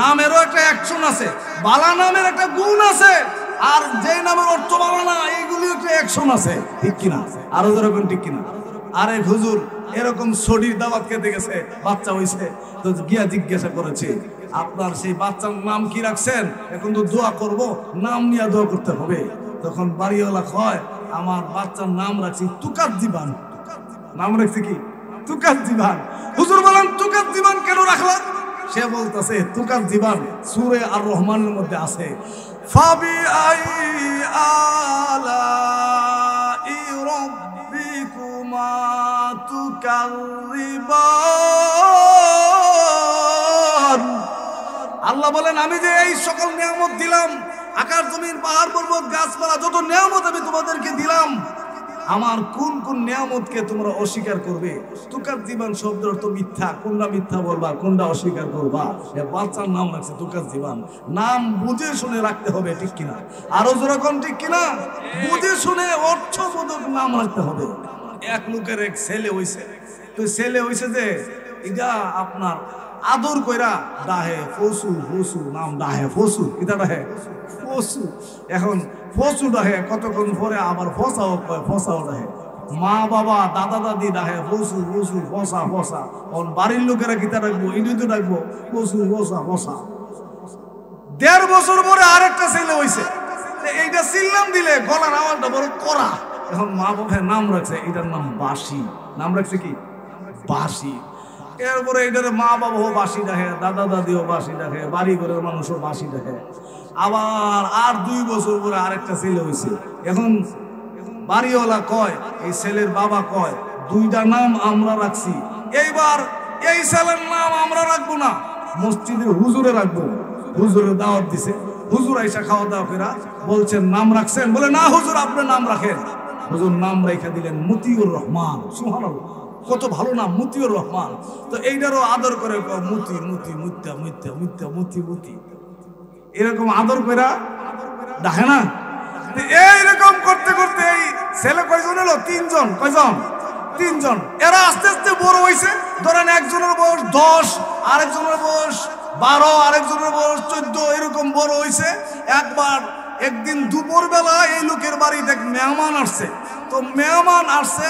নামেরও একটা অ্যাকশন আছে, বালা নামের একটা গুণ আছে, আর যে নামের অর্থ বালা না এইগুলি একটা অ্যাকশন আছে, ঠিক কিনা? আরো যেরকম ঠিক কিনা? আরে হুজুর এরকম সডির দাওয়াত খেতে গেছে, বাচ্চা হইছে, তো গিয়া জিজ্ঞাসা করেছে, আপনার সেই বাচ্চার নাম কি রাখছেন? এখন তো দোয়া করব, নাম নিয়ে দোয়া করতে হবে। তখন বাড়িওয়ালা কয়, আমার বাচ্চার নাম রাখছি তুকাত জীবান। নাম রাখছি কি? তুকাত জীবান। হুজুর বলেন, তুকাত জীবান কেন রাখলাম? সে বলতেছে, তুকাত জীবান সূরা আর রহমানের মধ্যে আছে, ফাবি আই আলাই রাব্বিকুমা তুকাযিবান। আল্লাহ বলেন, আমি যে এই সকল নিয়ামত দিলাম, আকাশ জমিন পাহাড় পর্বত গাছপালা, যত নিয়ামত আমি তোমাদেরকে দিলাম, আমার কোন কোন নিয়ামতকে তোমরা অস্বীকার করবে? তুকাযিবান শব্দের অর্থ মিথ্যা। কোনটা মিথ্যা বলবা, কোনটা অস্বীকার করবা? বাচ্চার নাম রাখছে তুকাযিবান। নাম বুঝে শুনে রাখতে হবে, ঠিক কিনা? আরো যেরকম ঠিক কিনা? বুঝে শুনে অর্থবোধক নাম রাখতে হবে। এক লোকের এক ছেলে হইছে, তো ছেলে হইছে যে এটা আপনার আদর কইরা ডাহে ফসু, ফসু নাম ডাহে ফসু, এটা ডাহে ফসু। এখন ফসু ডাহে, কতক্ষণ পরে আবার ফসাও কয়, ফসাও ডাহে। মা বাবা দাদা দাদি ডাহে ফসু, ফসু, ফসা, ফসা। ওর বাড়ির লোকেরা কিতা ডাকবো? ইনি তো ডাকবো ফসু, ফসা, ফসা। 1.5 বছর পরে আরেকটা ছেলে হইছে, এইটা চিল্লাম দিলে গলার আওয়াজটা বড় করা। এখন মা বাবা নাম রাখছে, এটার নাম বাসি। নাম রাখছে কি? বাসি। এরপরে এটার মা বাবাও বাসি ডাকে, দাদা দাদিও বাসি ডাকে, বাড়ি ঘরের মানুষও বাসি ডাকে। আবার আর 2 বছর পরে আরেকটা ছেলে হয়েছে। এখন বাড়িওয়ালা কয়, এই ছেলের বাবা কয়, 2টা নাম আমরা রাখছি, এইবার এই ছেলের নাম আমরা রাখবো না, মসজিদের হুজুরে রাখবো। হুজুরে দাওয়াত দিছে, হুজুর আইসা খাওয়া দাওয়া করে বলছেন, নাম রাখছেন? বলে, না হুজুর, আপনি নাম রাখেন। হুজুর নাম রেখে দিলেন মতিউর রহমান। সুবহানাল্লাহ, কত ভালো নাম, মতিউর রহমান। তো এইটারও আদর করে মুতি, মুতি, মুত্যা, মুত্যা, মুত্যা, মুতি, মুতি, এরকম আদর করে ডাকে না। এইরকম করতে করতে এই ছেলে কয়জন হলো? তিনজন। কয়জন? তিনজন। এরা আস্তে আস্তে বড় হয়েছে। ধরেন একজনের বয়স 10, আরেকজনের বয়স 12, আরেকজনের বয়স 14, এরকম বড় হয়েছে। একদিন দুপুর বেলা এই লোকের বাড়িতে মেহমান আসছে। তো মেহমান আসছে,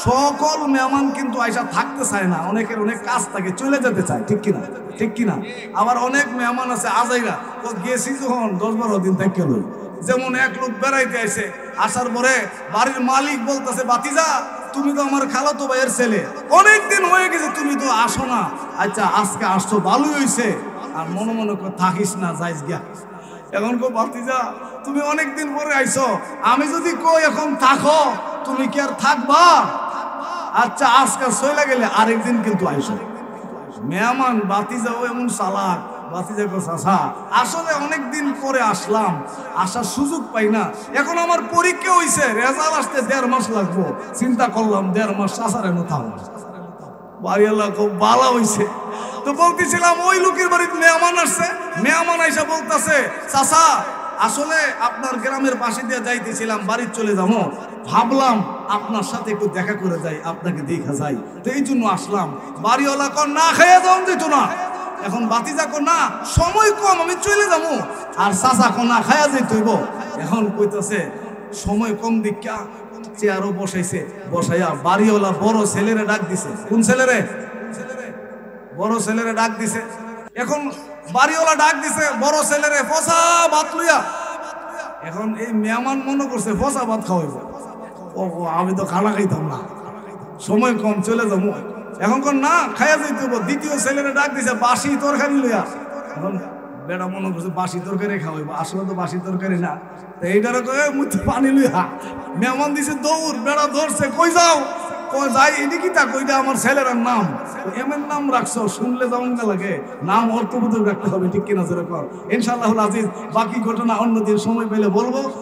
সকল মেহমান কিন্তু আইসা থাকতে চায় না, অনেকের অনেক কাজ থাকে, চলে যেতে চায়, ঠিক কিনা? ঠিক কিনা? আবার অনেক মেহমান আছে আজাইরা, ও গেছি যখন 10-12 দিন থেকে লই। যেমন এক লোক বেড়াইতে আইছে, আসার পরে বাড়ির মালিক বলতেছে, বাতিজা তুমি তো আমার খালাতো ভাইয়ের ছেলে, অনেকদিন হয়ে গেছে তুমি তো আসো না, আচ্ছা আজকে আসছো ভালোই হয়েছে, আর মনে মনে করে থাকিস না, যাইস গিয়া। এখন কো বাতিজা তুমি অনেকদিন পরে আইছো, আমি যদি কই এখন থাকো তুমি কি আর থাকবা? আচ্ছা আজকে চলে গেলে আরেকদিন কিন্তু আইসো। মেহমান বাতিজাও এমন চালাক, বাতিজা কো চাচা আসলে অনেকদিন পরে আসলাম, আসার সুযোগ পাই না, এখন আমার পরীক্ষা হইছে, রেজাল্ট আসতে 1.5 মাস লাগবো, চিন্তা করলাম 1.5 মাস চাচারে নতাম। বাড়িওয়ালা খুব ভালো হইছে। তো বলতেছিলাম ওই লোকের বাড়িতে মেহমান আসছে, মেহমান আইসা বলতেছে, চাচা আসলে আপনার গ্রামের পাশে দিয়ে যাইতেছিলাম, বাড়ি চলে যাবো, ভাবলাম আপনার সাথে একটু দেখা করে যাই, আপনাকে দেখা যাই, তো এই জন্য আসলাম। বাড়িওয়ালা কর না খাইয়া যাওয়া যেত না। এখন বাতিজা কর না সময় কম, আমি চলে যাবো, আর চাচা কর না খাইয়া যাইতেইব। এখন কইতেছে সময় কম দীক্ষা চেয়ারও বসাইছে, বসাইয়া বাড়িওয়ালা বড় ছেলেরে ডাক দিছে। কোন ছেলেরে? বড় ছেলেরে ডাক দিছে। এখন বাড়িওয়ালা ডাক দিছে বড় ছেলেরে, ফসা ভাত লইয়া। এখন এই মেহমান মনে করছে ফসা ভাত খাওয়াইব, ও আমি তো খানা খাইতাম না, সময় কম চলে যাবো। এখন কোন না খাইয়া যাইতে। দ্বিতীয় ছেলেরে ডাক দিছে বাসি তরকারি লইয়া। এখন বেড়া মনে করছে বাসি তরকারি খাওয়াইব, আসলে তো বাসি তরকারি না, এইটারে কয়ে মুখে পানি লইয়া মেহমান দিছে দৌড়, বেড়া ধরছে, কই যাও? কই যাই এদিকে তা, কইটা আমার ছেলের নাম, এমন নাম রাখছো, শুনলে যেমন লাগে, নাম অর্থবোধক রাখতে হবে, ঠিক কিনা? যেরকম ইনশাআল্লাহুল আজিজ বাকি ঘটনা অন্যদিন সময় পেলে বলবো।